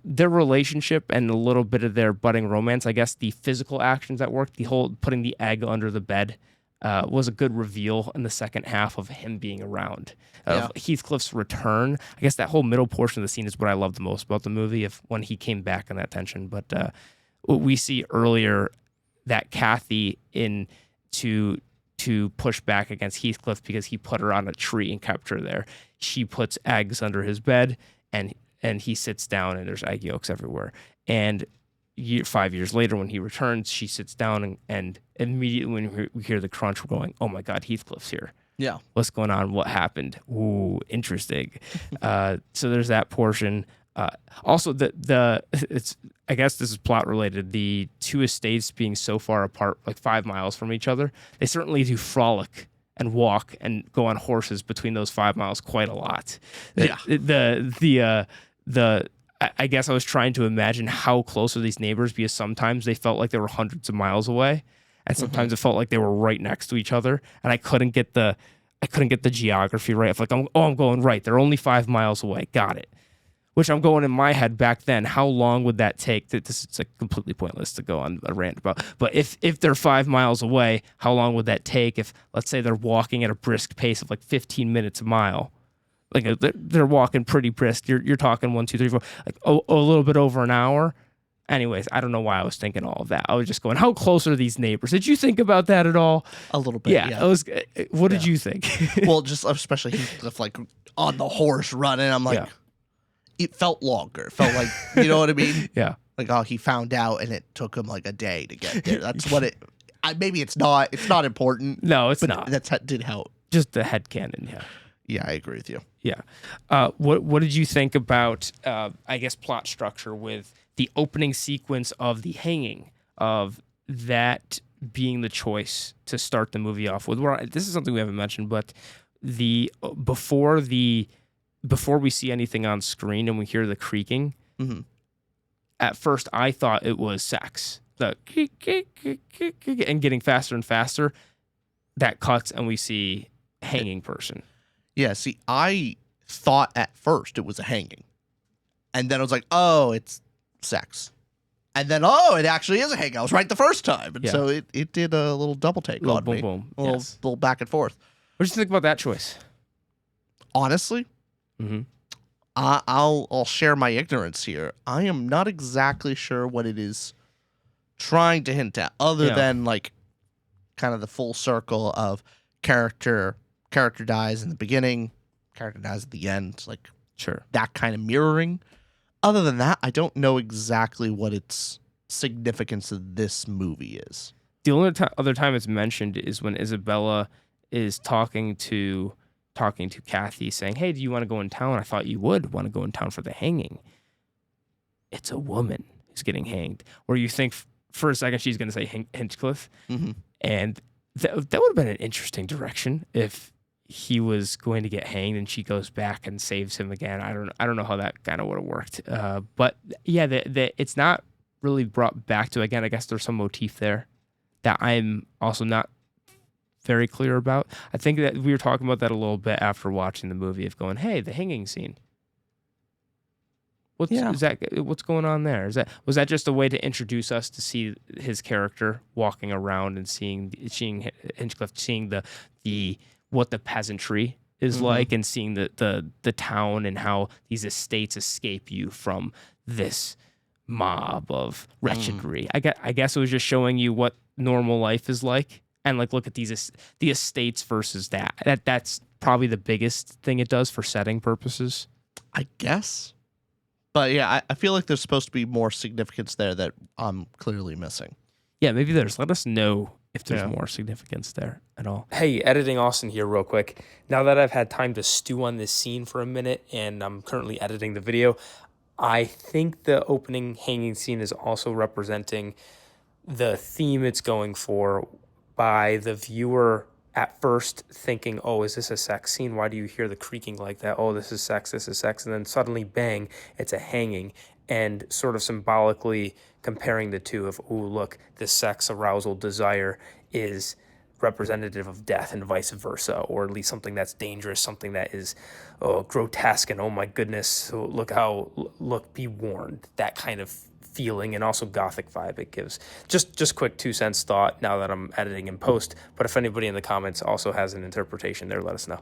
their relationship and a little bit of their budding romance. I guess the physical actions at work, the whole putting the egg under the bed, was a good reveal in the second half of him being around. Heathcliff's return. I guess that whole middle portion of the scene is what I love the most about the movie, when he came back and that tension. But what we see earlier, that Kathy to push back against Heathcliff because he put her on a tree and kept her there. She puts eggs under his bed, and he sits down and there's egg yolks everywhere. And 5 years later, when he returns, she sits down and immediately when we hear the crunch, we're going, oh my God, Heathcliff's here. Yeah. What's going on? What happened? Ooh, interesting. So there's that portion. Also, I guess this is plot related. The 2 estates being so far apart, like 5 miles from each other, they certainly do frolic and walk and go on horses between those 5 miles quite a lot. Yeah. I guess I was trying to imagine how close are these neighbors, because sometimes they felt like they were hundreds of miles away, and sometimes it felt like they were right next to each other, and I couldn't get the geography right. I'm going right. They're only 5 miles away. Got it. Which I'm going in my head back then. How long would that take? This is like completely pointless to go on a rant about. But if they're 5 miles away, how long would that take? If let's say they're walking at a brisk pace of like 15 minutes a mile, like they're walking pretty brisk. You're talking 1, 2, 3, 4, like a little bit over an hour. Anyways, I don't know why I was thinking all of that. I was just going, how close are these neighbors? Did you think about that at all? A little bit. Yeah. I was. What did you think? Well, just especially Heathcliff, like on the horse running. I'm like, it felt longer. It felt like, you know what I mean? Yeah. Like, oh, he found out and it took him like a day to get there. That's what it. Maybe it's not. It's not important. No, it's but not. That did help. Just the headcanon. Yeah. Yeah, I agree with you. Yeah. What did you think about, I guess, plot structure with the opening sequence of the hanging, of that being the choice to start the movie off with? This is something we haven't mentioned, but before we see anything on screen and we hear the creaking, at first I thought it was sex. The and getting faster and faster, that cuts and we see hanging person. Yeah, see, I thought at first it was a hanging. And then I was like, oh, it's sex. And then, oh, it actually is a hanging. I was right the first time. And so it did a little double take on me. Boom. A little back and forth. What did you think about that choice? Honestly, I'll share my ignorance here. I am not exactly sure what it is trying to hint at, other than like kind of the full circle of character dies in the beginning, character dies at the end, like that kind of mirroring. Other than that, I don't know exactly what its significance of this movie is. The only other time it's mentioned is when Isabella is talking to Kathy, saying, "Hey, do you want to go in town? I thought you would want to go in town for the hanging." It's a woman who's getting hanged. Where you think for a second she's going to say Hinchcliffe, and that would have been an interesting direction if he was going to get hanged and she goes back and saves him again. I don't know how that kind of would have worked. But yeah, it's not really brought back to. Again, I guess there's some motif there that I'm also not very clear about. I think that we were talking about that a little bit after watching the movie, of going, hey, the hanging scene. What's going on there? Was that just a way to introduce us to see his character walking around and seeing Hinchcliffe, seeing the what the peasantry is like, and seeing the town and how these estates escape you from this mob of wretchedry. I guess it was just showing you what normal life is like, and like look at the estates versus that. That's probably the biggest thing it does for setting purposes, I guess. But yeah, I feel like there's supposed to be more significance there that I'm clearly missing. Yeah, maybe let us know if there's more significance there at all. Hey, Editing Austin here real quick. Now that I've had time to stew on this scene for a minute and I'm currently editing the video, I think the opening hanging scene is also representing the theme it's going for, by the viewer at first thinking, oh, is this a sex scene? Why do you hear the creaking like that? Oh, this is sex. And then suddenly, bang, it's a hanging. And sort of symbolically comparing the two of, oh, look, this sex, arousal, desire is representative of death and vice versa, or at least something that's dangerous, something that is grotesque and, oh my goodness, so look, be warned, that kind of feeling, and also gothic vibe it gives. Just quick 2 cents thought now that I'm editing in post, but if anybody in the comments also has an interpretation there, let us know.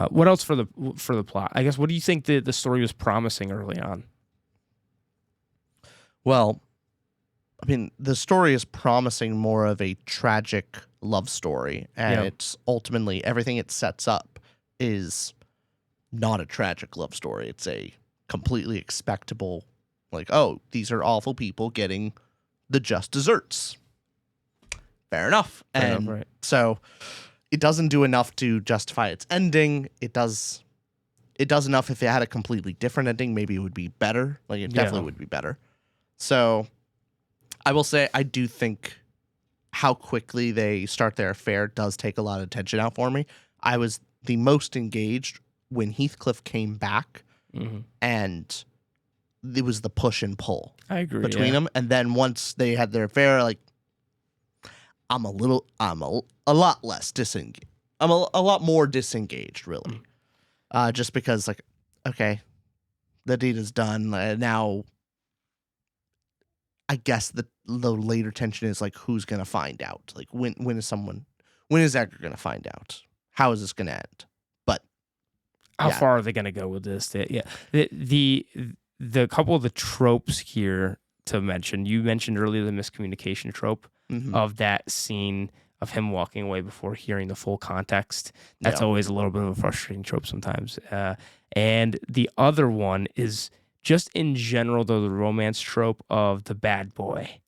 What else for the plot? I guess, what do you think the story was promising early on? Well, I mean, the story is promising more of a tragic love story, and it's ultimately everything it sets up is not a tragic love story. It's a completely expectable, like, oh, these are awful people getting the just desserts. Fair enough. Right. So it doesn't do enough to justify its ending. It does enough. If it had a completely different ending, maybe it would be better. Like, it definitely would be better. So I will say I do think how quickly they start their affair does take a lot of attention out for me. I was the most engaged when Heathcliff came back, and it was the push and pull. I agree between them. And then once they had their affair, like, I'm a lot less disengaged. I'm a lot more disengaged, really. Just because, like, okay, The deed is done. Now, I guess the later tension is like, who's gonna find out? Like, when is Edgar gonna find out? How is this gonna end? But How yeah. far are they going to go with this? The couple of the tropes here to mention. You mentioned earlier the miscommunication trope of that scene of him walking away before hearing the full context. That's always a little bit of a frustrating trope sometimes. And the other one is just in general, though, the romance trope of the bad boy.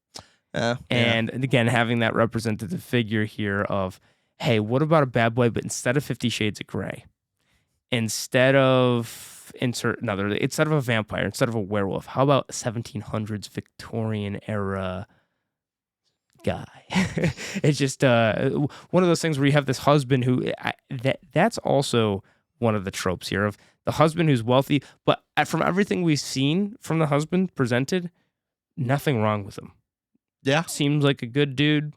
And again, having that representative figure here of, hey, what about a bad boy, but instead of 50 Shades of Grey, instead of a vampire, instead of a werewolf, how about 1700s Victorian era guy? It's just one of those things where you have this husband who that's also one of the tropes here of the husband who's wealthy, but from everything we've seen from the husband presented, nothing wrong with him. Yeah, seems like a good dude.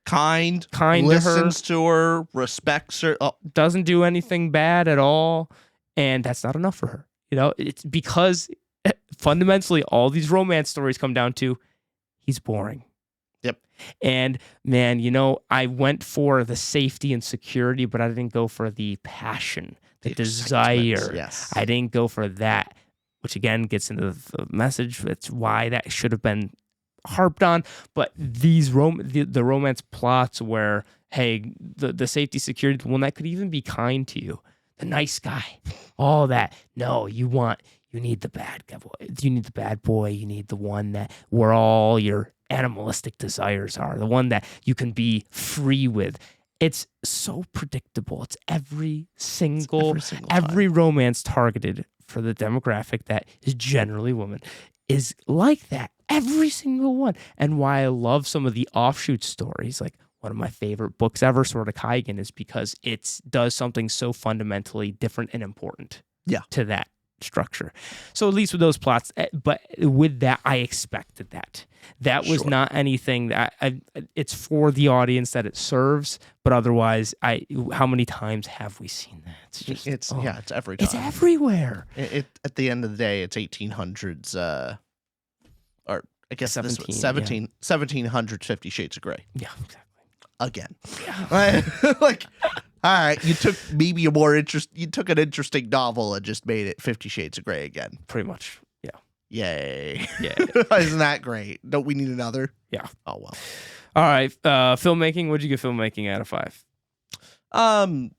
Kind listens to her, respects her, doesn't do anything bad at all, and that's not enough for her. It's because fundamentally all these romance stories come down to he's boring. Yep. And man, I went for the safety and security, but I didn't go for the passion, the desire. Yes. I didn't go for that, which again gets into the message. That's why that should have been harped on. But these the romance plots where, hey, the safety, security, the one that could even be kind to you, the nice guy, all that. No, you need the bad guy. You need the bad boy. You need the one that where all your animalistic desires are, the one that you can be free with. It's so predictable. It's every romance targeted for the demographic that is generally women is like that. Every single one. And why I love some of the offshoot stories, like one of my favorite books ever, Sword of Kaigen, is because it does something so fundamentally different and important to that structure. So at least with those plots, but with that, I expected that. That was not anything that it's for the audience that it serves, but otherwise, how many times have we seen that? It's just, it's every time. It's everywhere. At the end of the day, it's 1800s, or I guess 1700s 50 Shades of Grey. Yeah, exactly. Again. Yeah. Like, all right, you took maybe you took an interesting novel and just made it 50 Shades of Grey again. Pretty much. Yeah. Yay. Yeah. Isn't that great? Don't we need another? Yeah. Oh, well. All right. Filmmaking. What'd you give Filmmaking out of 5? I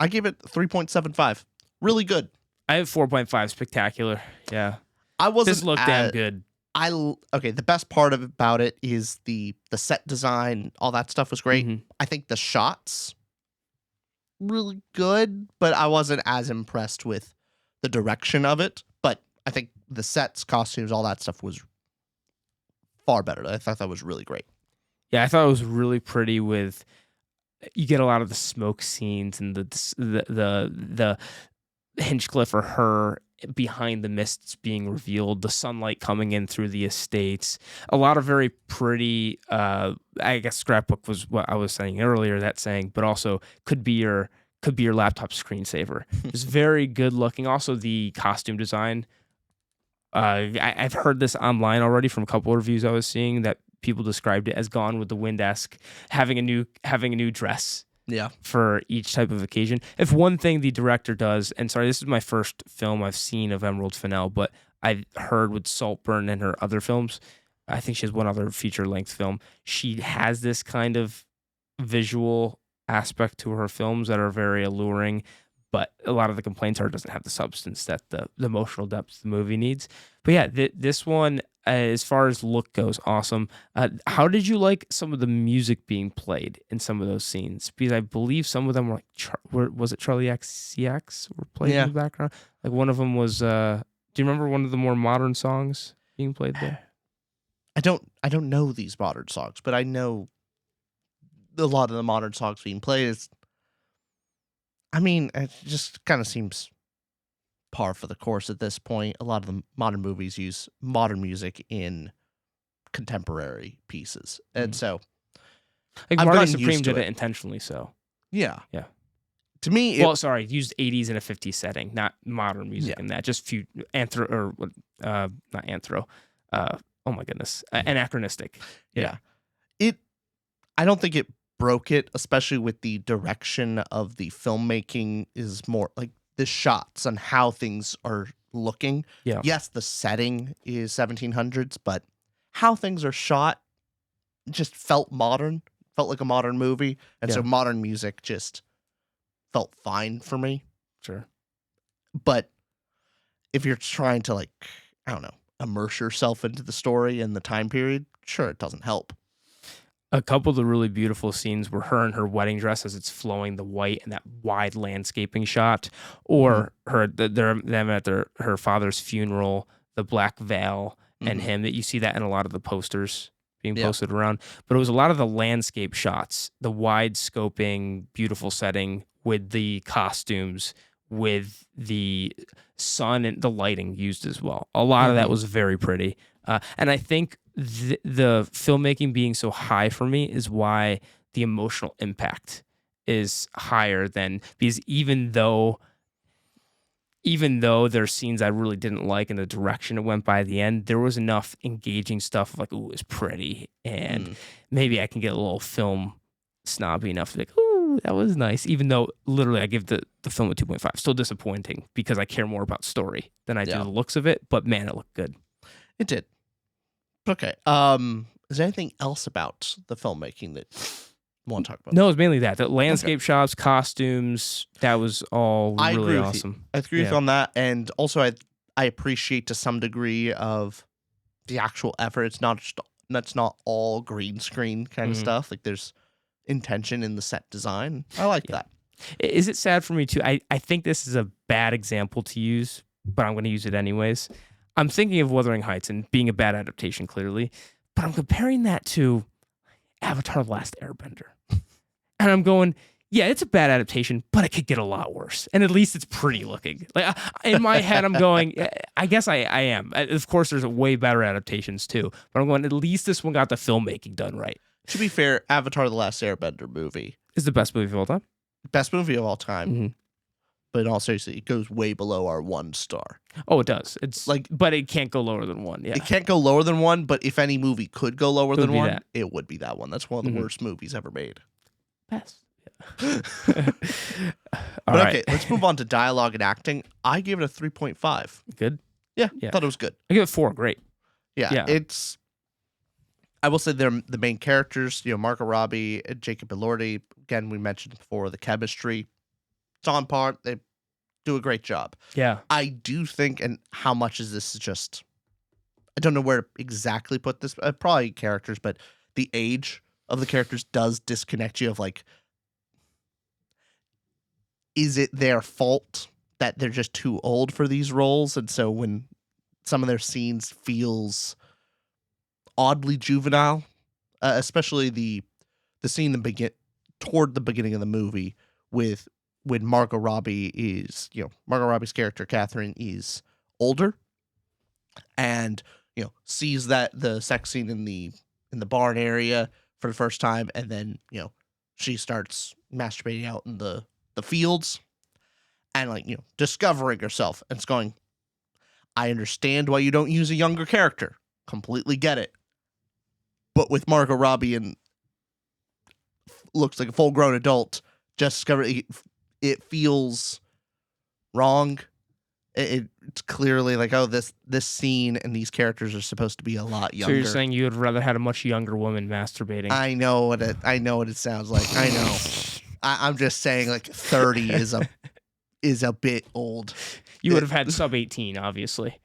gave it 3.75. Really good. I have 4.5. Spectacular. Yeah. I wasn't. This looked damn good. The best part about it is the set design. All that stuff was great. Mm-hmm. I think the shots really good, but I wasn't as impressed with the direction of it. But I think the sets, costumes, all that stuff was far better. I thought that was really great. Yeah, I thought it was really pretty. You get a lot of the smoke scenes and the Hinchcliffe or her behind the mists being revealed, the sunlight coming in through the estates, a lot of very pretty, I guess scrapbook was what I was saying earlier, that saying, but also could be your laptop screensaver. It's very good looking. Also the costume design. I've heard this online already from a couple of reviews I was seeing that people described it as Gone with the Wind-esque, having a new dress. Yeah. For each type of occasion. If one thing the director does, and sorry, this is my first film I've seen of Emerald Fennell, but I've heard with Saltburn and her other films, I think she has one other feature-length film, she has this kind of visual aspect to her films that are very alluring, but a lot of the complaints are it doesn't have the substance that the emotional depth the movie needs. But yeah, this one, as far as look goes, awesome. How did you like some of the music being played in some of those scenes? Because I believe some of them were like, was it Charlie XCX were playing in the background? Like one of them was, do you remember one of the more modern songs being played there? I don't know these modern songs, but I know a lot of the modern songs being played. It just kind of seems par for the course at this point. A lot of the modern movies use modern music in contemporary pieces, and so like Marty Supreme did it intentionally. So yeah. To me, Well, sorry, used 80s in a 50s setting, not modern music Yeah. in that. Just few not anthro. Oh my goodness, anachronistic. yeah. I don't think it broke it, especially with the direction of the filmmaking is more like the shots and how things are looking. Yeah. Yes, the setting is 1700s, but how things are shot just felt modern, felt like a modern movie. And so Yeah. modern music just felt fine for me. Sure. But if you're trying to, like, I don't know, immerse yourself into the story and the time period, sure, it doesn't help. A couple of the really beautiful scenes were her in her wedding dress as it's flowing, the white and that wide landscaping shot, or them at her father's funeral, the black veil and Mhm. him. That you see that in a lot of the posters being Yeah. posted around. But it was a lot of the landscape shots, the wide scoping, beautiful setting with the costumes, with the sun and the lighting used as well. A lot of that Mhm. was very pretty. And I think the filmmaking being so high for me is why the emotional impact is higher than, because even though there's scenes I really didn't like and the direction it went by at the end, there was enough engaging stuff of like, ooh, it's pretty. And maybe I can get a little film snobby enough to be like, ooh, that was nice. Even though literally I give the film a 2.5. Still disappointing because I care more about story than I do Yeah. the looks of it. But man, it looked good. It did. Okay. Is there anything else about the filmmaking that you want to talk about? No, it was mainly that. The landscape shots, costumes, that was all I really agree with awesome. I agree with you on that, and also I appreciate to some degree of the actual effort. That's not all green screen kind of Mhm. stuff. Like there's intention in the set design. I like Yeah. that. Is it sad for me too? I think this is a bad example to use, but I'm going to use it anyways. I'm thinking of Wuthering Heights and being a bad adaptation, clearly, but I'm comparing that to Avatar: The Last Airbender. And I'm going, yeah, it's a bad adaptation, but it could get a lot worse. And at least it's pretty looking. Like in my head, I'm going, I guess I am. Of course, there's way better adaptations too, but I'm going, at least this one got the filmmaking done right. To be fair, Avatar: The Last Airbender movie, It's the best movie of all time. best movie of all time. Mhm. But in all seriousness, it goes way below our 1 star. Oh, it does. It's Like, but it can't go lower than 1. Yeah. it can't go lower than 1, but if any movie could go lower would than be 1, that. it would be that one. That's one of the Mhm. worst movies ever made. Best. But okay, let's move on to dialogue and acting. I gave it a 3.5. Good. Yeah, Yeah. thought it was good. I give it 4. Great. Yeah, Yeah. I will say they're the main characters, Margot Robbie, Jacob Elordi. Again, we mentioned before the chemistry. It's on par. They do a great job. Yeah. I do think, and how much is this just, I don't know where to exactly put this, probably characters, but the age of the characters does disconnect you of like, is it their fault that they're just too old for these roles? And so when some of their scenes feels oddly juvenile, especially the scene toward the beginning of the movie with when Margot Robbie is, Margot Robbie's character Catherine is older and sees that the sex scene in the barn area for the first time, and then she starts masturbating out in the fields and discovering herself, and it's going, I understand why you don't use a younger character, completely get it, but with Margot Robbie and looks like a full grown adult just discovering it feels wrong. It's clearly like, oh, this scene and these characters are supposed to be a lot younger. So you're saying you would rather had a much younger woman masturbating? I know what it sounds like. I know. I'm just saying, like 30 is a bit old. You would have had sub 18, obviously.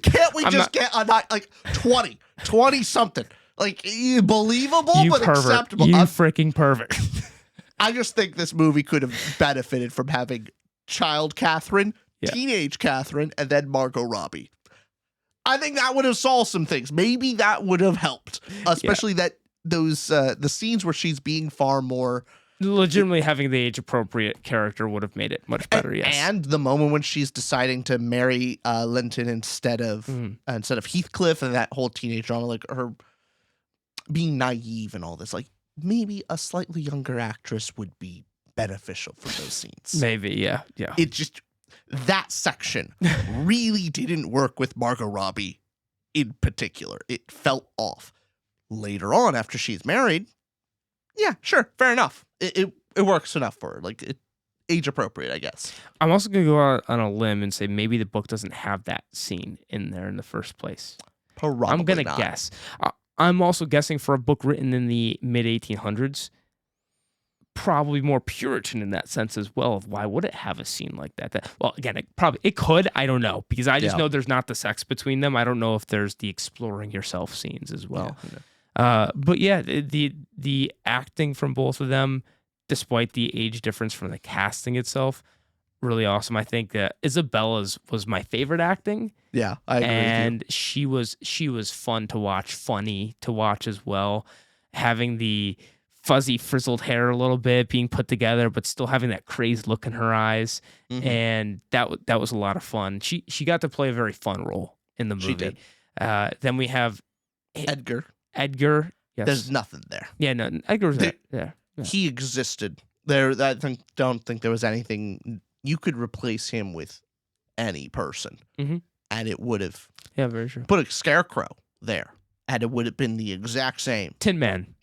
Can't we get a like 20 something? Like believable, You but pervert. acceptable. You freaking pervert. I just think this movie could have benefited from having child Catherine, teenage Catherine, and then Margot Robbie. I think that would have solved some things. Maybe that would have helped, especially that those the scenes where she's being far more legitimately having the age appropriate character would have made it much better. Yes, and the moment when she's deciding to marry Linton instead of Heathcliff, and that whole teenage drama, like her being naive and all this, like maybe a slightly younger actress would be beneficial for those scenes. Maybe, yeah. It just, that section really didn't work with Margot Robbie in particular. It felt off. Later on, after she's married, yeah, sure, fair enough. It works enough for her. Like, age appropriate, I guess. I'm also going to go out on a limb and say maybe the book doesn't have that scene in there in the first place. Probably I'm going to not. guess. I'm also guessing for a book written in the mid-1800s, probably more Puritan in that sense as well. Of why would it have a scene like that? Well, again, it could. I don't know, because I just know there's not the sex between them. I don't know if there's the exploring yourself scenes as well. But yeah, the acting from both of them, despite the age difference from the casting itself, really awesome. I think Isabella's was my favorite acting. Yeah, I agree and with you. she was fun to watch, funny to watch as well. Having the fuzzy frizzled hair a little bit being put together, but still having that crazed look in her eyes, and that was a lot of fun. She got to play a very fun role in the movie. She did. Then we have Edgar. Yes. There's nothing there. Yeah, no, Edgar's there. Yeah. He existed. Don't think there was anything. You could replace him with any person, and it would have. Yeah, very true. Put a Scarecrow there, and it would have been the exact same. Tin Man.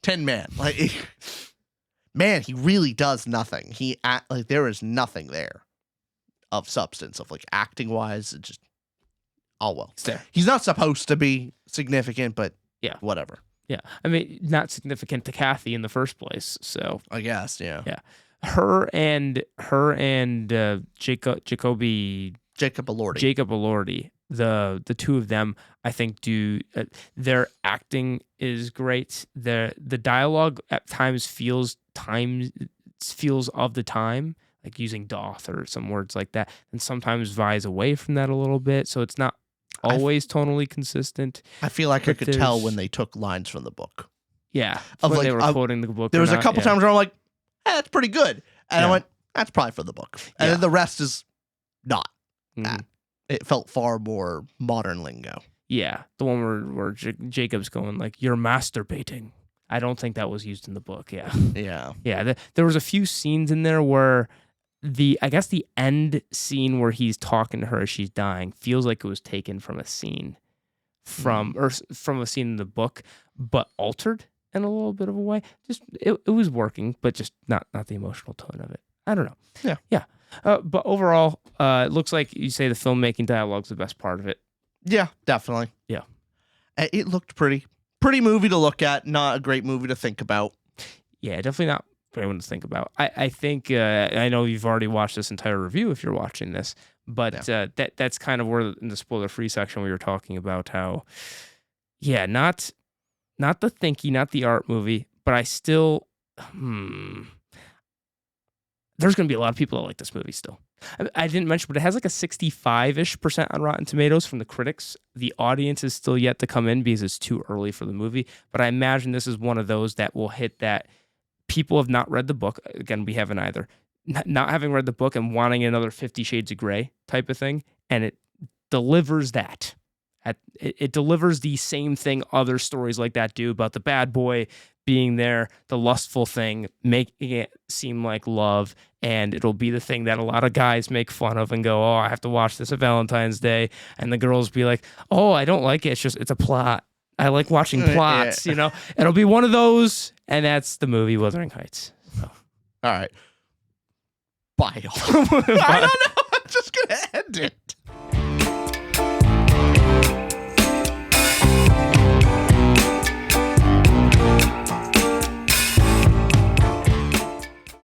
Like, man, he really does nothing. There is nothing there of substance, of like acting wise. It just, oh well. It's there. He's not supposed to be significant, but yeah, whatever. Yeah, I mean, not significant to Kathy in the first place. So I guess, yeah. Her and Jacob Elordi, the two of them, I think, do their acting is great. The dialogue at times feels of the time, like using doth or some words like that, and sometimes vies away from that a little bit. So it's not always tonally consistent. I feel like I could tell when they took lines from the book. Yeah, when they were quoting the book. There was a couple times where I'm like, hey, that's pretty good. And I went, that's probably for the book. And then the rest is not. It felt far more modern lingo. Yeah, the one where Jacob's going like, you're masturbating. I don't think that was used in the book. Yeah. Yeah. There was a few scenes in there where I guess the end scene where he's talking to her as she's dying feels like it was taken from a scene from a scene in the book, but altered in a little bit of a way. Just it was working, but just not the emotional tone of it. I don't know. Yeah. But overall, it looks like you say the filmmaking dialogue's the best part of it. Yeah, definitely. Yeah. It looked pretty movie to look at, not a great movie to think about. Yeah, definitely not for anyone to think about. I think I know you've already watched this entire review if you're watching this, but that's kind of where in the spoiler-free section we were talking about how, not the thinky, not the art movie, but I still, there's going to be a lot of people that like this movie still. I didn't mention, but it has like a 65-ish% on Rotten Tomatoes from the critics. The audience is still yet to come in because it's too early for the movie. But I imagine this is one of those that will hit that people have not read the book. Again, we haven't either. Not having read the book and wanting another 50 Shades of Grey type of thing. And it delivers that. It delivers the same thing other stories like that do about the bad boy being there, the lustful thing, making it seem like love, and it'll be the thing that a lot of guys make fun of and go, oh, I have to watch this at Valentine's Day, and the girls be like, oh, I don't like it, it's a plot. I like watching plots, It'll be one of those, and that's the movie Wuthering Heights. So. All right. Bye. I don't know. I'm just going to end it.